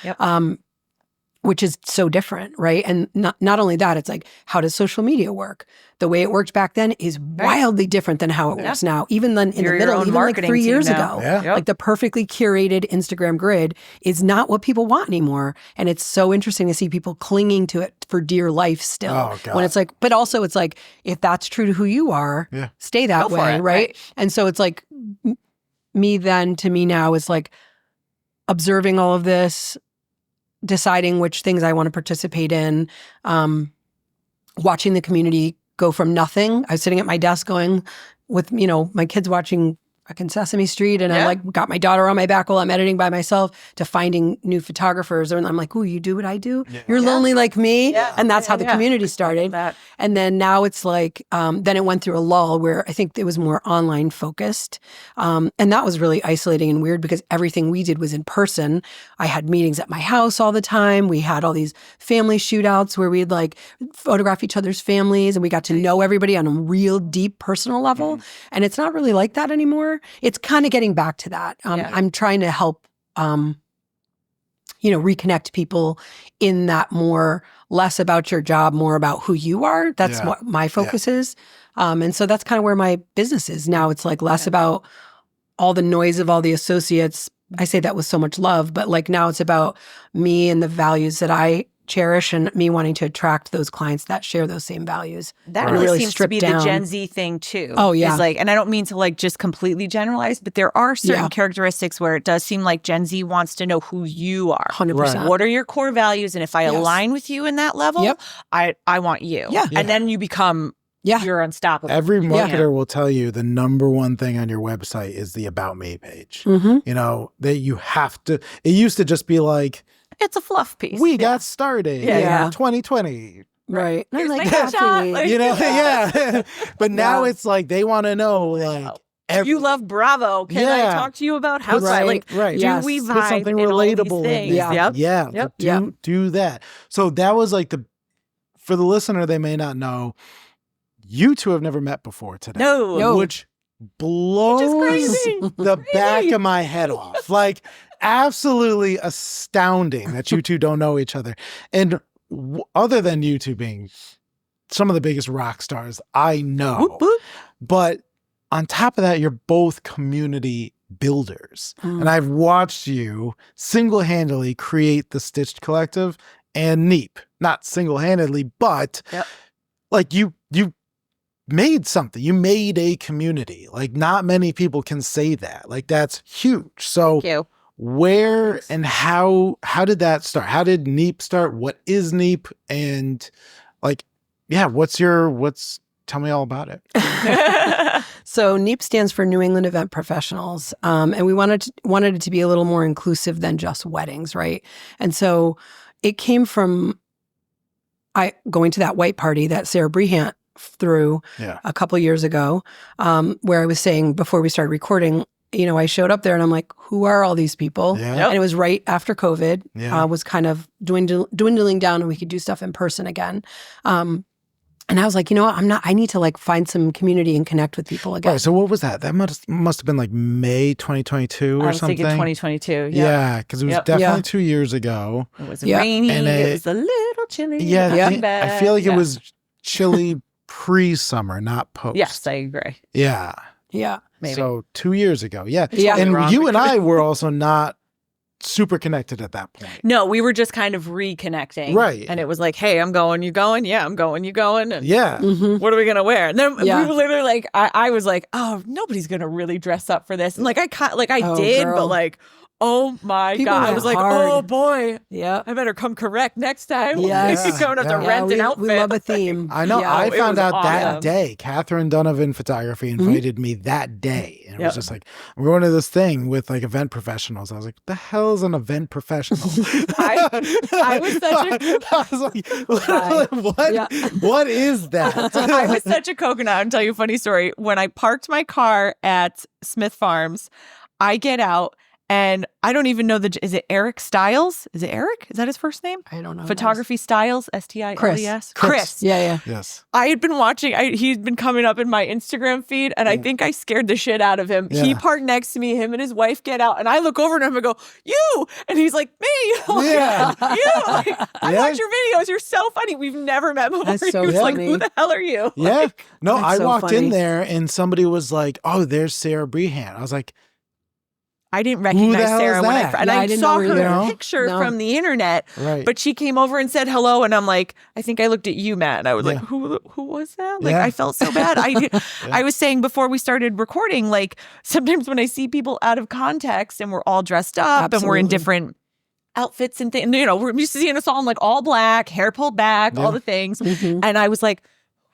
Which is so different, right? And not only that, it's like, how does social media work? The way it worked back then is wildly different than how it works now. Even then in the middle, even like 3 years ago, like the perfectly curated Instagram grid is not what people want anymore. And it's so interesting to see people clinging to it for dear life still. Oh, God. When it's like, but also it's like, if that's true to who you are, stay that way, right? And so it's like, me then to me now is like observing all of this, deciding which things I want to participate in, watching the community go from nothing. I was sitting at my desk going with, my kids watching fucking Sesame Street, and I like got my daughter on my back while I'm editing by myself, to finding new photographers. And I'm like, "Ooh, you do what I do? You're lonely like me?" And that's how the community started. And then now it's like, then it went through a lull where I think it was more online focused. And that was really isolating and weird because everything we did was in person. I had meetings at my house all the time. We had all these family shootouts where we'd like photograph each other's families, and we got to know everybody on a real deep personal level. And it's not really like that anymore. It's kind of getting back to that. I'm trying to help, reconnect people in that more, less about your job, more about who you are. That's what my focus is. And so that's kind of where my business is now. It's like less about all the noise of all the associates. I say that with so much love, but like now it's about me and the values that I cherish, and me wanting to attract those clients that share those same values. That really seems to be the Gen Z thing too. Oh yeah. Is like, and I don't mean to like just completely generalize, but there are certain characteristics where it does seem like Gen Z wants to know who you are. 100%. What are your core values? And if I align with you in that level, I want you. Yeah. And then you become, you're unstoppable. Every marketer will tell you the number one thing on your website is the About Me page. You know, that you have to, it used to just be like, it's a fluff piece. We got started in 2020. Right. Here's like, my shot. Like, you know, But now it's like they want to know, like, you love Bravo. Can I talk to you about Housewives? Right. Do we Put vibe something in relatable all these things? in do that. So that was like for the listener, they may not know, you two have never met before today. No. Which blows the back of my head off. Like, absolutely astounding that you two don't know each other. And other than you two being some of the biggest rock stars I know, but on top of that, you're both community builders. And I've watched you single-handedly create the Stitched Collective and NEEP. Not single-handedly, but like you made something. You made a community. Like, not many people can say that. Like, that's huge. So Thank you. Where and how did that start? How did NEEP start? What is NEEP? And like, tell me all about it. So NEEP stands for New England Event Professionals. And we wanted it to be a little more inclusive than just weddings, right? And so it came from going to that white party that Sarah Brehant threw a couple years ago, where I was saying before we started recording, I showed up there and I'm like, who are all these people? And it was right after COVID, was kind of dwindling down, and we could do stuff in person again. And I was like, I need to like find some community and connect with people again. Right, so what was that? That must have been like May 2022 or something. I was thinking 2022. Yeah, because it was definitely 2 years ago. It was rainy. And it was a little chilly. I feel like it was chilly pre-summer, not post. Yes, I agree. Yeah. Maybe. So 2 years ago. Yeah. And you and I were also not super connected at that point. No, we were just kind of reconnecting. Right. And it was like, hey, I'm going, you going? Yeah, I'm going, you going? And what are we going to wear? And then we were literally like, I was like, oh, nobody's going to really dress up for this. And like, I did, girl. but like, oh my People God. I was like, hard. oh boy. Yeah. I better come correct next time. Yes. You don't have to rent an outfit. We love a theme. I know. Yeah. I found out that awesome. day. Catherine Donovan Photography invited me that day. And it was just like, we're going to this thing with like event professionals. I was like, the hell is an event professional? I was such a... I was like, what is that? I was such a coconut. I'll tell you a funny story. When I parked my car at Smith Farms, I get out and I don't even know is it Eric Stiles? Is it Eric? Is that his first name? I don't know. Photography Stiles, Stiles. Chris. Yeah. Yes. I had been watching, he'd been coming up in my Instagram feed, and I think I scared the shit out of him. Yeah. He parked next to me, him and his wife get out, and I look over at him and go, you! And he's like, me! I'm like, Yeah. you! Like, I watch your videos, you're so funny. We've never met before. That's so He was like, funny. who the hell are you? Yeah. No, That's I so walked funny. in there and somebody was like, oh, there's Sarah Brehant. I was like, I didn't recognize hell Sarah is when that? and Yeah, I I didn't saw know her either. picture No. from the internet, right. but she came over and said hello, and I'm like, I think I looked at you, Matt, and I was like, who was that? Like, I felt so bad. I was saying before we started recording, like, sometimes when I see people out of context and we're all dressed up and we're in different outfits and things, we're used to seeing us all in like all black, hair pulled back, all the things, and I was like,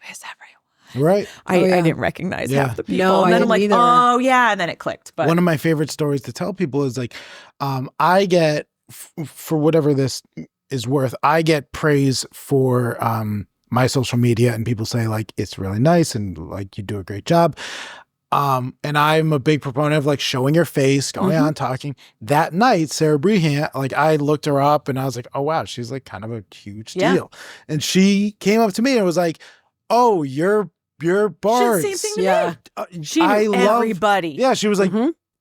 where's everyone? Right. I yeah. didn't recognize Yeah. half the people. No, and I then I'm like, didn't either. oh yeah, and then it clicked. But One of my favorite stories to tell people is like, I get, for whatever this is worth, I get praise for my social media, and people say like, it's really nice and like you do a great job. And I'm a big proponent of like showing your face, going on, talking. That night, Sarah Brehan, like I looked her up and I was like, oh wow, she's like kind of a huge deal. And she came up to me and was like, oh, you're Bards. same thing to Yeah. me. She knew everybody. Yeah, she was like,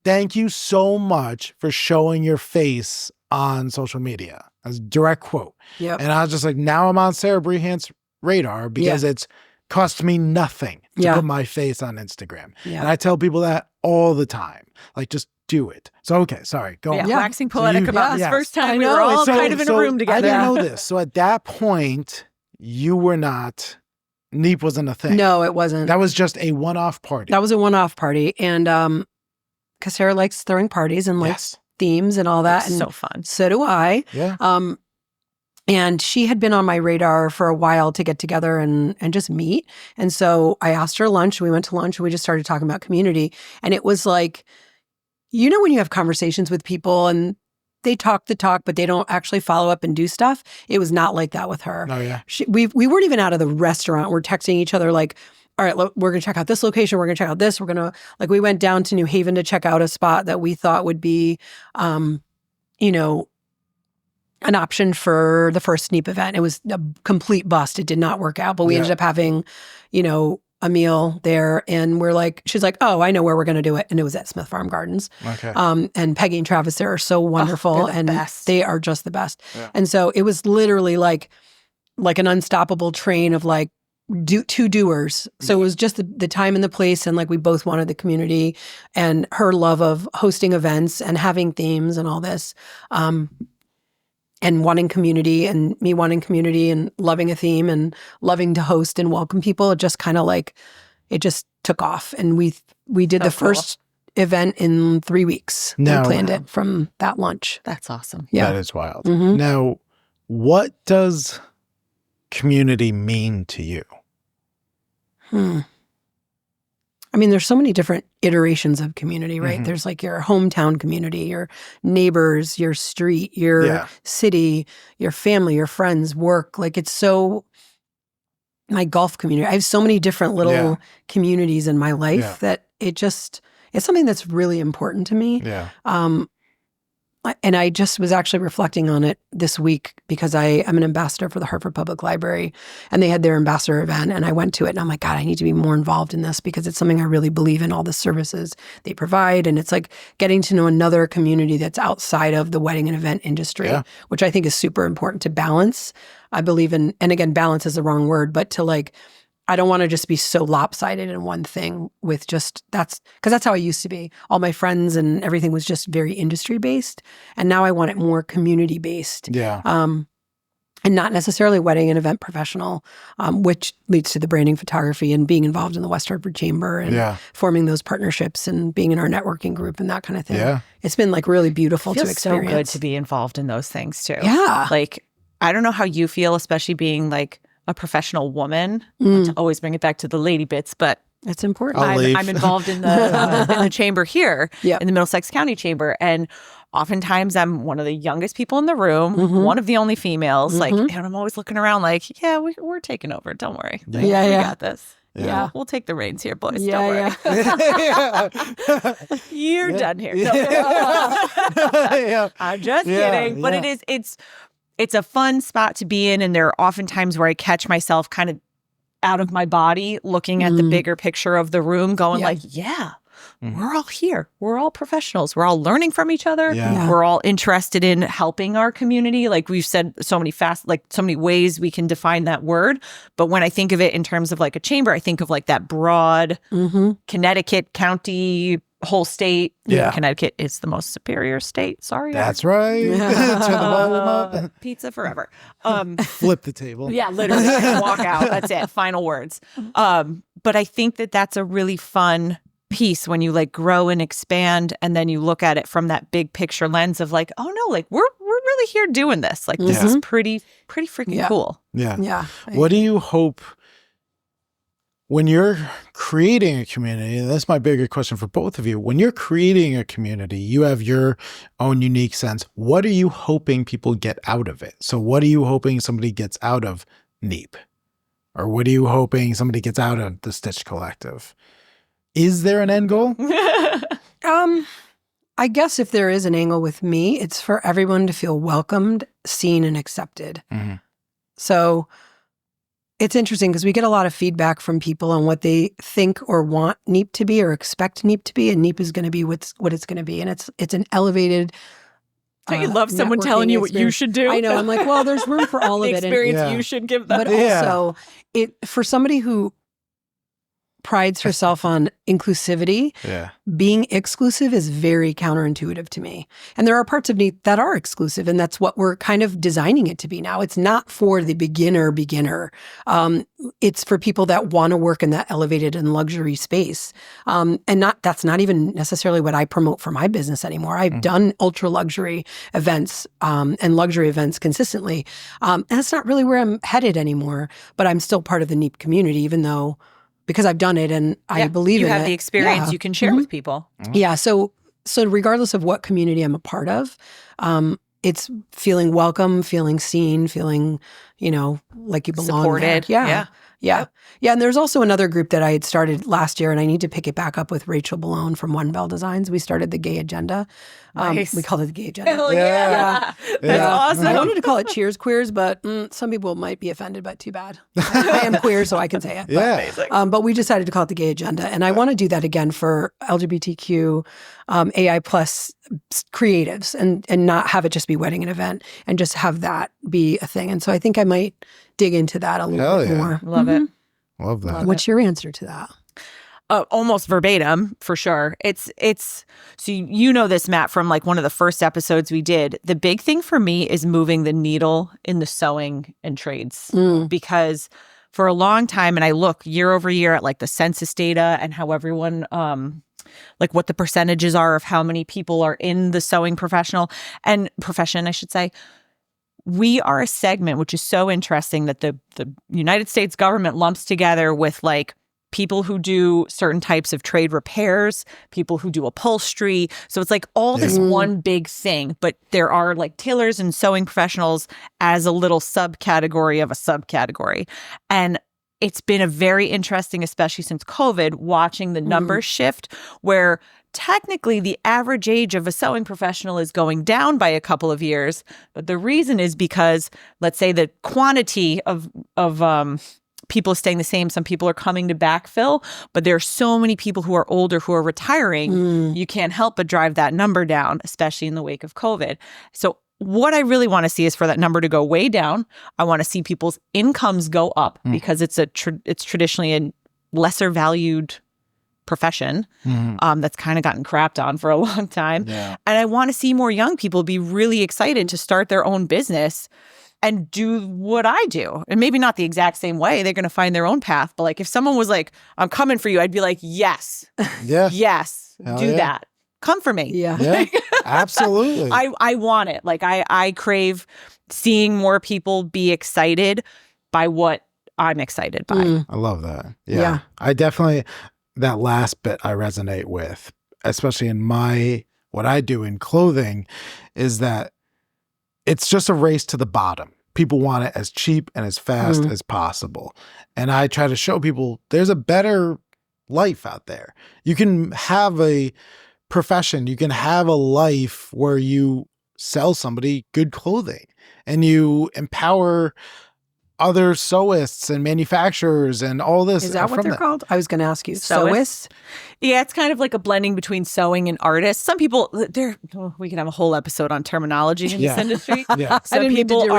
thank you so much for showing your face on social media. That's a direct quote. Yep. And I was just like, now I'm on Sarah Brehan's radar because it's cost me nothing to put my face on Instagram. Yeah. And I tell people that all the time. Like, just do it. So, okay, sorry. Go on. Waxing poetic about this first time. We know. were all So- kind of in a so room together. I didn't know this. So at that point, you were not, NEEP wasn't a thing. No, it wasn't. That was just a one-off party. That was a one-off party. And because Sarah likes throwing parties and likes themes and all that. It's And so fun. so do I. Yeah. And she had been on my radar for a while to get together and just meet. And so I asked her lunch. We went to lunch and we just started talking about community. And it was like, you know, when you have conversations with people and they talk the talk, but they don't actually follow up and do stuff. It was not like that with her. Oh, yeah. We weren't even out of the restaurant. We're texting each other like, all right, we're going to check out this location. We're going to check out this. We're going to, like, we went down to New Haven to check out a spot that we thought would be, you know, an option for the first NEEP event. It was a complete bust. It did not work out, but we ended up having, you know, a meal there. And we're like, she's like, oh, I know where we're going to do it. And it was at Smith Farm Gardens. Okay. And Peggy and Travis there are so wonderful. they're the and best. they are just the best. Yeah. And so it was literally like an unstoppable train of like two doers. So it was just the time and the place. And like, we both wanted the community and her love of hosting events and having themes and all this. And wanting community and me wanting community and loving a theme and loving to host and welcome people. It just kind of like, it just took off. And we did the first event in 3 weeks. No. We planned it from that lunch. That's awesome. Yeah. That is wild. Mhm. Now, what does community mean to you? I mean, there's so many different iterations of community, right? Mhm. There's like your hometown community, your neighbors, your street, your city, your family, your friends, work. Like it's so, my golf community. I have so many different little communities in my life that it's something that's really important to me. Yeah. And I just was actually reflecting on it this week because I am an ambassador for the Hartford Public Library and they had their ambassador event and I went to it and I'm like, God, I need to be more involved in this because it's something I really believe in, all the services they provide. And it's like getting to know another community that's outside of the wedding and event industry, which I think is super important to balance. I believe in, and again, balance is the wrong word, but to like, I don't want to just be so lopsided in one thing with just because that's how I used to be. All my friends and everything was just very industry based. And now I want it more community based. Yeah. And not necessarily wedding and event professional, which leads to the branding photography and being involved in the West Hartford Chamber and forming those partnerships and being in our networking group and that kind of thing. Yeah. It's been like really beautiful to Feels experience. so good to be involved in those things too. Yeah. Like, I don't know how you feel, especially being like a professional woman. Not to always bring it back to the lady bits, but It's important. I'm involved in the chamber here, Yep. in the Middlesex County Chamber, and oftentimes I'm one of the youngest people in the room, one of the only females. Like, and I'm always looking around, like, yeah, we're taking over. Don't worry, we got this. Yeah. We'll take the reins here, boys. Yeah, Don't worry. You're done here. No. I'm just kidding, but it's a fun spot to be in, and there are often times where I catch myself kind of out of my body looking at the bigger picture of the room going like, we're all here. We're all professionals. We're all learning from each other. Yeah. We're all interested in helping our community. Like we've said so many ways we can define that word. But when I think of it in terms of like a chamber, I think of like that broad Connecticut county, whole state. Yeah. Connecticut is the most superior state. Sorry. That's right. Turn the volume up. Pizza forever. Flip the table. Yeah, literally. Walk out. That's it. Final words. But I think that that's a really fun piece when you like grow and expand, and then you look at it from that big picture lens of like, oh no, like we're really here doing this. Like this is pretty freaking cool. Yeah. Yeah. What do you hope when you're creating a community, and that's my bigger question for both of you, when you're creating a community, you have your own unique sense. What are you hoping people get out of it? So what are you hoping somebody gets out of NEEP? Or what are you hoping somebody gets out of the Stitch Collective? Is there an end goal? I guess if there is an angle with me, it's for everyone to feel welcomed, seen, and accepted. Mm-hmm. So it's interesting because we get a lot of feedback from people on what they think or want NEEP to be or expect NEEP to be, and NEEP is going to be what it's going to be, and it's an elevated. Don't you love someone telling you what you should do? I know. I'm like, well, there's room for all the of it. Experience you should give them. But also, for somebody who prides herself on inclusivity, being exclusive is very counterintuitive to me. And there are parts of NEEP that are exclusive, and that's what we're kind of designing it to be now. It's not for the beginner. It's for people that want to work in that elevated and luxury space. And that's not even necessarily what I promote for my business anymore. I've done ultra luxury events and luxury events consistently. And that's not really where I'm headed anymore, but I'm still part of the NEEP community, even though because I've done it and I believe in it. You have the experience you can share with people. Yeah. So regardless of what community I'm a part of, it's feeling welcome, feeling seen, feeling, like you belong. Supported. There. Yeah. And there's also another group that I had started last year, and I need to pick it back up with Rachel Balone from One Bell Designs. We started the Gay Agenda. Nice. We called it the Gay Agenda. Hell yeah. That's awesome. I wanted to call it Cheers Queers, but some people might be offended, but too bad. I am queer, so I can say it. But we decided to call it the Gay Agenda, and I want to do that again for LGBTQ, AI plus creatives, and not have it just be wedding and event, and just have that be a thing. And so I think I might dig into that a little bit more. Love it. Love that. What's your answer to that? Almost verbatim, for sure. It's so you know this, Matt, from like one of the first episodes we did. The big thing for me is moving the needle in the sewing and trades because for a long time, and I look year over year at like the census data and how everyone, like what the percentages are of how many people are in the sewing profession, I should say. We are a segment, which is so interesting that the United States government lumps together with like people who do certain types of trade repairs, people who do upholstery. So it's like all this one big thing, but there are like tailors and sewing professionals as a little subcategory of a subcategory. And it's been a very interesting, especially since COVID, watching the numbers shift where technically the average age of a sewing professional is going down by a couple of years. But the reason is because, let's say, the quantity of people is staying the same. Some people are coming to backfill, but there are so many people who are older who are retiring. You can't help but drive that number down, especially in the wake of COVID. So what I really want to see is for that number to go way down. I want to see people's incomes go up because it's traditionally a lesser valued profession that's kind of gotten crapped on for a long time. And I want to see more young people be really excited to start their own business and do what I do. And maybe not the exact same way. They're going to find their own path. But like if someone was like, I'm coming for you, I'd be like, yes. Yes. Hell do that. Come for me. Yeah, absolutely. I want it. Like I crave seeing more people be excited by what I'm excited by. I love that. Yeah. I definitely, that last bit I resonate with, especially in what I do in clothing, is that it's just a race to the bottom. People want it as cheap and as fast as possible. And I try to show people there's a better life out there. You can have a profession, you can have a life where you sell somebody good clothing and you empower other sewists and manufacturers and all this. Is that what they're called? I was going to ask you. Sewists? Yeah, it's kind of like a blending between sewing and artists. Some people, we can have a whole episode on terminology in this industry. Some people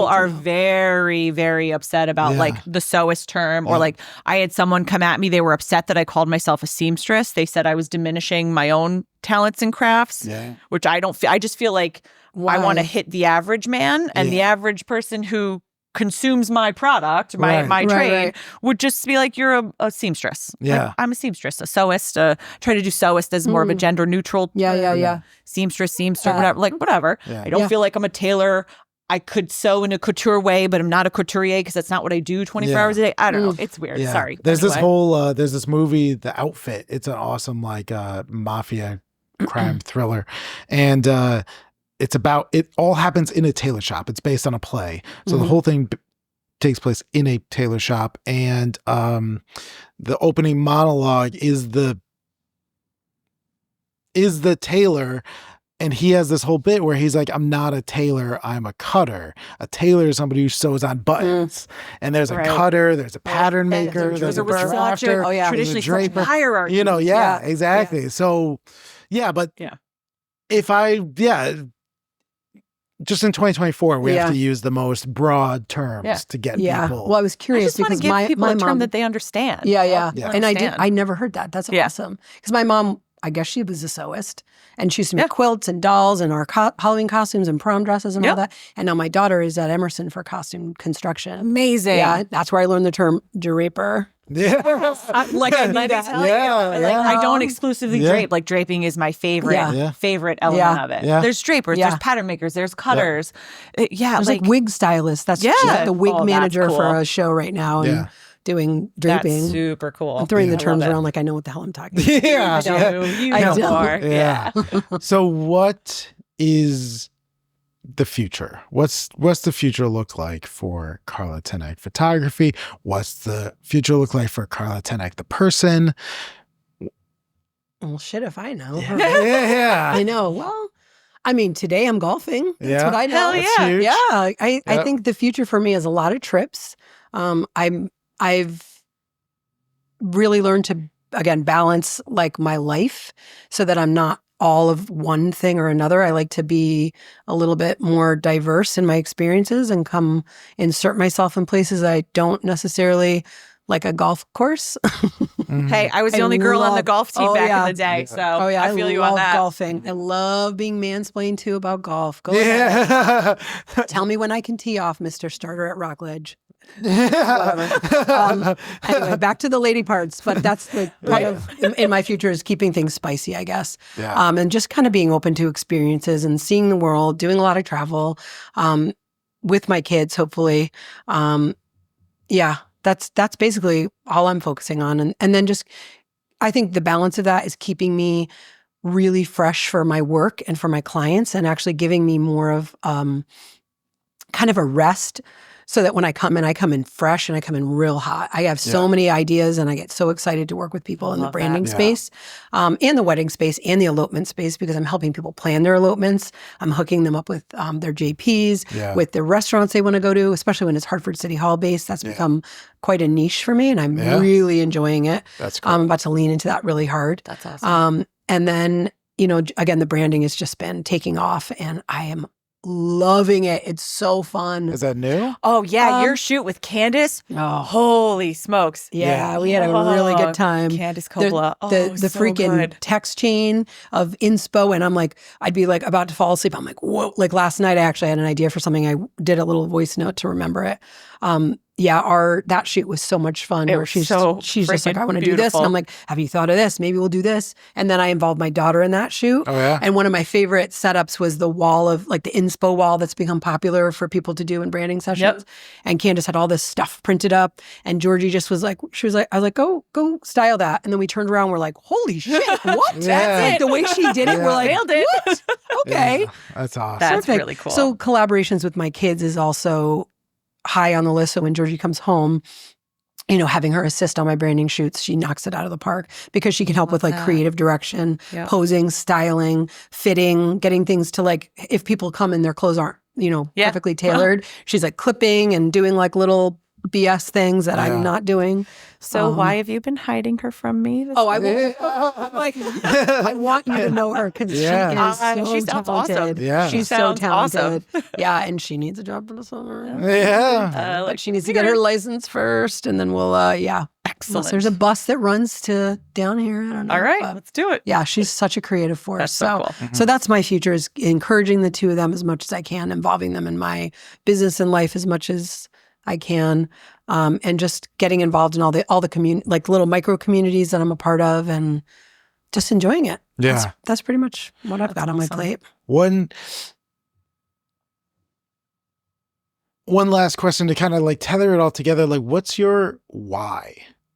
are very, very upset about like the sewist term or like I had someone come at me. They were upset that I called myself a seamstress. They said I was diminishing my own talents and crafts, which I don't feel. I just feel like I want to hit the average man and the average person who consumes my product, my trade, would just be like, you're a seamstress. Like, I'm a seamstress, a sewist, try to do sewist as more of a gender neutral. Seamstress, whatever. Like, whatever. I don't feel like I'm a tailor. I could sew in a couture way, but I'm not a couturier because that's not what I do 24 hours a day. I don't know. It's weird. Yeah. Sorry. There's this Anyway. whole there's this movie, The Outfit. It's an awesome like mafia crime thriller, and it's about, it all happens in a tailor shop. It's based on a play, so the whole thing takes place in a tailor shop, and the opening monologue is the tailor. And he has this whole bit where he's like, I'm not a tailor, I'm a cutter. A tailor is somebody who sews on buttons. And there's a cutter, there's a pattern maker, there's a drafter, traditionally there's a draper. Hierarchy. You know, exactly. So, but if just in 2024, we have to use the most broad terms to get people. Well, I was curious because give my people a term mom, that they understand. And I never heard that. That's awesome. Because my mom, I guess she was a sewist, and she used to make quilts and dolls and our Halloween costumes and prom dresses and all that. And now my daughter is at Emerson for costume construction. Amazing. Yeah, that's where I learned the term draper. Yeah. I don't exclusively drape. Like draping is my favorite element of it. There's drapers, there's pattern makers, there's cutters. There's like wig stylists. That's she's like the wig manager for a show right now. And doing draping. That's super cool. I'm throwing the terms around like I know what the hell I'm talking about. I do. Yeah. So what is the future? What's the future look like for Carla Ten Eyck photography? What's the future look like for Carla Ten Eyck the person? Well, shit if I know. Yeah. I know. Well, I mean, today I'm golfing. That's what I know. Hell yeah. Huge. Yeah. I think the future for me is a lot of trips. I've really learned to, again, balance like my life so that I'm not all of one thing or another. I like to be a little bit more diverse in my experiences and insert myself in places that I don't necessarily like a golf course. Hey, I was the only girl on the golf team back in the day, so I feel you on that. Golfing. I love being mansplained to about golf. Go ahead. Tell me when I can tee off, Mr. Starter at Rockledge. Whatever. Anyway, back to the lady parts, but that's the part of in my future is keeping things spicy, I guess. And just kind of being open to experiences and seeing the world, doing a lot of travel with my kids, hopefully. That's basically all I'm focusing on. And then just, I think the balance of that is keeping me really fresh for my work and for my clients and actually giving me more of kind of a rest so that when I come in fresh and I come in real hot. I have so many ideas and I get so excited to work with people in the branding space and the wedding space and the elopement space because I'm helping people plan their elopements. I'm hooking them up with their JPs, with the restaurants they want to go to, especially when it's Hartford City Hall based. That's become quite a niche for me and I'm really enjoying it. That's cool. I'm about to lean into that really hard. That's awesome. And then, again, the branding has just been taking off and I am loving it. It's so fun. Is that new? Oh yeah, your shoot with Candace. Oh, holy smokes! Yeah, we had a really good time. Candace Coppola. The so freaking good. text chain of inspo, and I'd be like about to fall asleep. I'm like, whoa! Like last night, I actually had an idea for something. I did a little voice note to remember it. That shoot was so much fun. Where she's just like, I want to do this, and I'm like, have you thought of this? Maybe we'll do this. And then I involved my daughter in that shoot. Oh yeah. And one of my favorite setups was the wall of like the inspo wall that's become popular for people to do in branding sessions. And Candace had all this stuff printed up, and Georgie just was like, I was like, go style that. And then we turned around, we're like, holy shit, what? That's it. The way she did it, we're like, nailed it. What? Okay, Yeah, that's awesome. That's really cool. So collaborations with my kids is also high on the list. So when Georgie comes home, having her assist on my branding shoots, she knocks it out of the park because she can help with like creative direction, posing, styling, fitting, getting things to like, if people come and their clothes aren't, perfectly tailored, she's like clipping and doing like little BS things that I'm not doing. So why have you been hiding her from me? I will. I want you to know her because she sounds talented. Awesome. Yeah. She's so talented. Awesome. Yeah, and she needs a job for the summer. Yeah. But she needs to get her license first, and then we'll, Excellent. Unless there's a bus that runs to down here. I don't know. All right, let's do it. Yeah, she's such a creative force. That's so cool. Mm-hmm. So that's my future is encouraging the two of them as much as I can, involving them in my business and life as much as I can, and just getting involved in all the community, like little micro communities that I'm a part of, and just enjoying it. Yeah, that's pretty much what I've got on my plate. one last question to kind of like tether it all together. Like, what's your why?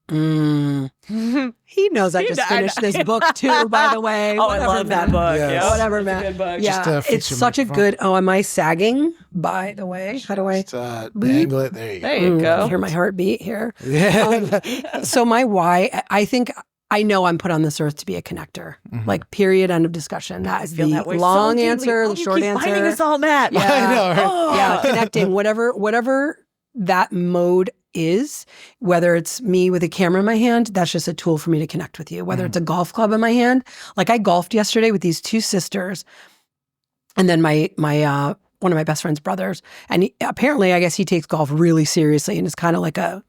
He knows I just finished this book too, by the way. Oh, I love that book. Yes. Yeah. Whatever, It's a man. good book. Yeah, Just, fix it's your such a microphone. good. Oh, am I sagging? By the way, how do I Just, angle it. There you go. There you go. hear my heartbeat here? Yeah. So my why, I think I know I'm put on this earth to be a connector. Like, period, end of discussion. That is the Feel that way long so deeply. answer, Oh, the you short keep finding answer. us all, Matt. Yeah. I know, right? Oh. Yeah, connecting, whatever that mode is, whether it's me with a camera in my hand, that's just a tool for me to connect with you. Whether it's a golf club in my hand, like I golfed yesterday with these two sisters, and then my one of my best friend's brothers, and apparently, I guess he takes golf really seriously and is kind of like a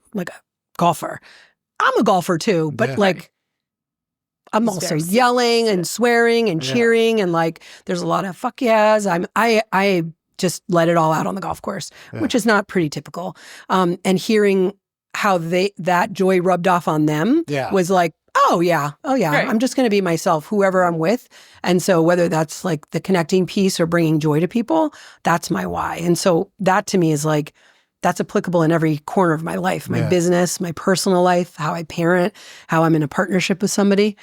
golfer. I'm a golfer too, but Yeah. like, I'm He's also very yelling and swearing and Yeah. cheering, and like there's a lot of fuck yes. I just let it all out on the golf course, which is not pretty typical. And hearing how that joy rubbed off on them Yeah. was like, oh yeah, Right. I'm just going to be myself, whoever I'm with. And so whether that's like the connecting piece or bringing joy to people, that's my why. And so that to me is like, that's applicable in every corner of my life, my Yeah. business, my personal life, how I parent, how I'm in a partnership with somebody.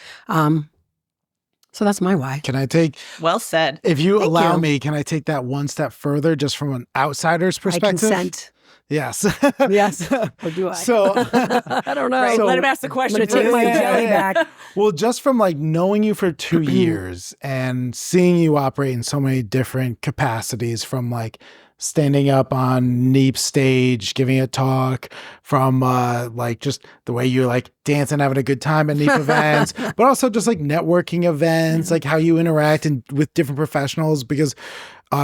So that's my why. Can I take, Well said. if you Thank allow you. me, can I take that one step further just from an outsider's I perspective? consent. Yes. Yes. Or do I? So, I don't know. Right. So- Let him ask the I'm question. going to take my please. jelly back. well, just from like knowing you for 2 years and seeing you operate in so many different capacities, from like standing up on NEEP stage, giving a talk, from like just the way you like dance and having a good time at NEEP events, but also just like networking events, like how you interact with different professionals, because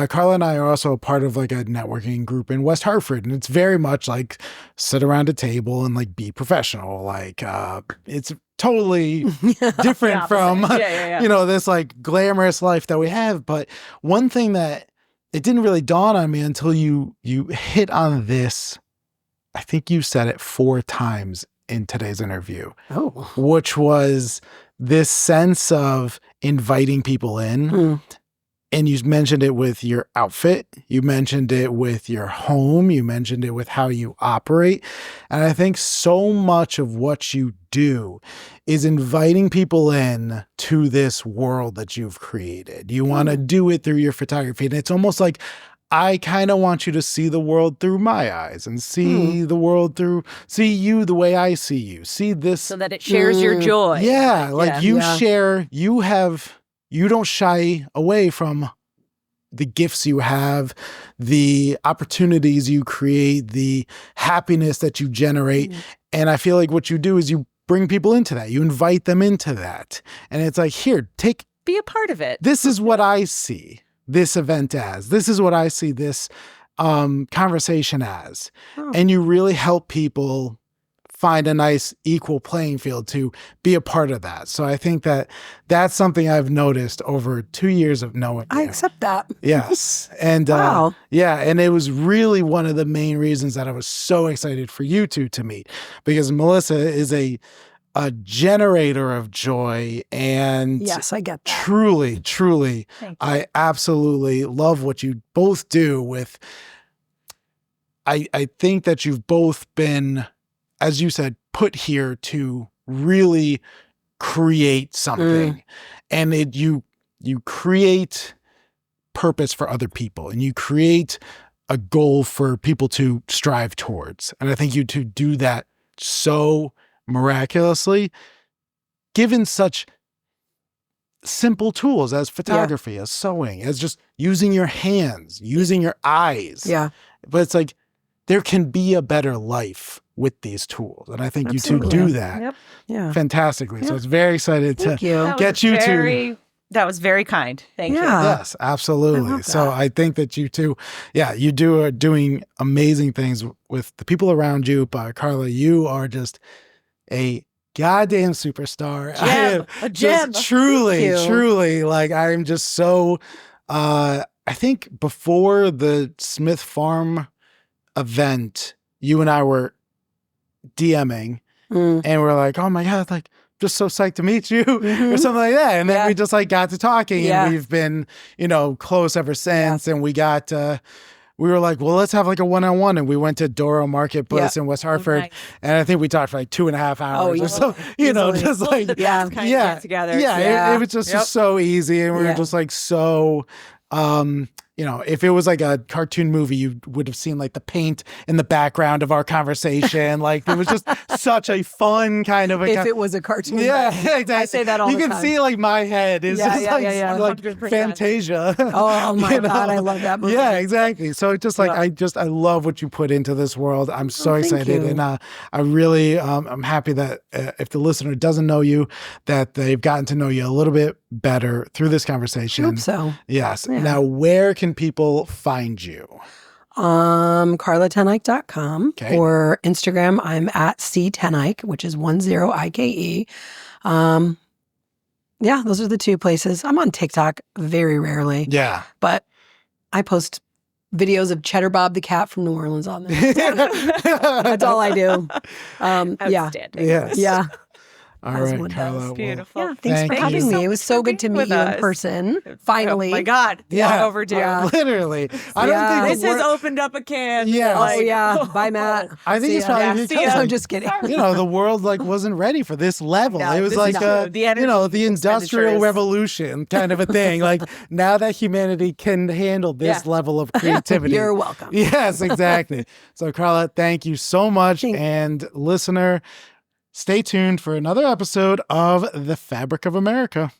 Carla and I are also a part of like a networking group in West Hartford, and it's very much like sit around a table and like be professional. Like it's totally different The from opposite. Yeah. you know, this like glamorous life that we have. But one thing that it didn't really dawn on me until you hit on this, I think you said it 4 times in today's interview, Oh. which was this sense of inviting people in. Mm. And you mentioned it with your outfit. You mentioned it with your home. You mentioned it with how you operate. And I think so much of what you do is inviting people in to this world that you've created. You want to do it through your photography. And it's almost like, I kind of want you to see the world through my eyes and see the world see you the way I see you. See this. So that it shares your joy. Yeah. Like you Yeah. share, you don't shy away from the gifts you have, the opportunities you create, the happiness that you generate. And I feel like what you do is you bring people into that. You invite them into that. And it's like, here, Be a part of it. this is what I see this event as. This is what I see this conversation as. Oh. And you really help people find a nice equal playing field to be a part of that. So I think that that's something I've noticed over 2 years of knowing I you. accept that. Yes. And Wow. yeah, and it was really one of the main reasons that I was so excited for you two to meet, because Melissa is a generator of joy, and Yes, I get that. truly, Thank you. I absolutely love what you both do with, I think that you've both been, as you said, put here to really create something. And you create purpose for other people, and you create a goal for people to strive towards. And I think you two do that so miraculously, given such simple tools as photography, as sewing, as just using your hands, using your eyes. Yeah. But it's like, there can be a better life with these tools. And I think you two Absolutely. do that Yep. Yeah. fantastically. So it's very excited Thank to you. That was get you to. That was very kind. Thank you. Yeah. Yes, absolutely. I love So that. I think that you two, are doing amazing things with the people around you. But Carla, you are just a goddamn superstar. I am A gem. just truly, Thank you. truly, like, I'm just so, I think before the Smith Farm event, you and I were DMing Mm. and we're like, oh my God, like, just so psyched to meet you or Mhm. something like that. And then Yeah. we just like got to talking Yeah. and we've been, close ever since. And we got we were like, well, let's have like a one-on-one. And we went to Doro Marketplace in West Hartford. nice. And I think we talked for like 2.5 hours or so, just like, kind of get together. it was just so easy. And we were just like, so, if it was like a cartoon movie, you would have seen like the paint in the background of our conversation. Like it was just such a fun kind of if it was a cartoon. exactly. I say that all the time. You can see like my head is just like 100%. Fantasia. Oh my God, I love that movie. Yeah, exactly. So it's just like I love what you put into this world. I'm so excited, and I really I'm happy that if the listener doesn't know you, that they've gotten to know you a little bit better through this conversation. I hope so. Yes. Yeah. Now, where can people find you? CarlaTenEyck.com or Instagram. I'm at cteneyck, which is 10IKE. Those are the two places. I'm on TikTok very rarely. Yeah. But I post videos of Cheddar Bob the cat from New Orleans on there. That's all I do. Outstanding. Yes. Yeah. All As right, one Carla. does. Beautiful. Yeah, thanks for having me. It was so good to meet you in person. Finally. Oh my God. Yeah. Overdue. Yeah. Literally. I don't think This has opened up a can. Yeah. Bye, Matt. I think it's probably because I'm just kidding. the world like wasn't ready for this level. No, it was this like is the industrial expenditures. revolution kind of a thing. Like now that humanity can handle this level of creativity. You're welcome. Yes, exactly. So Carla, thank you so much. And listener, stay tuned for another episode of The Fabric of America.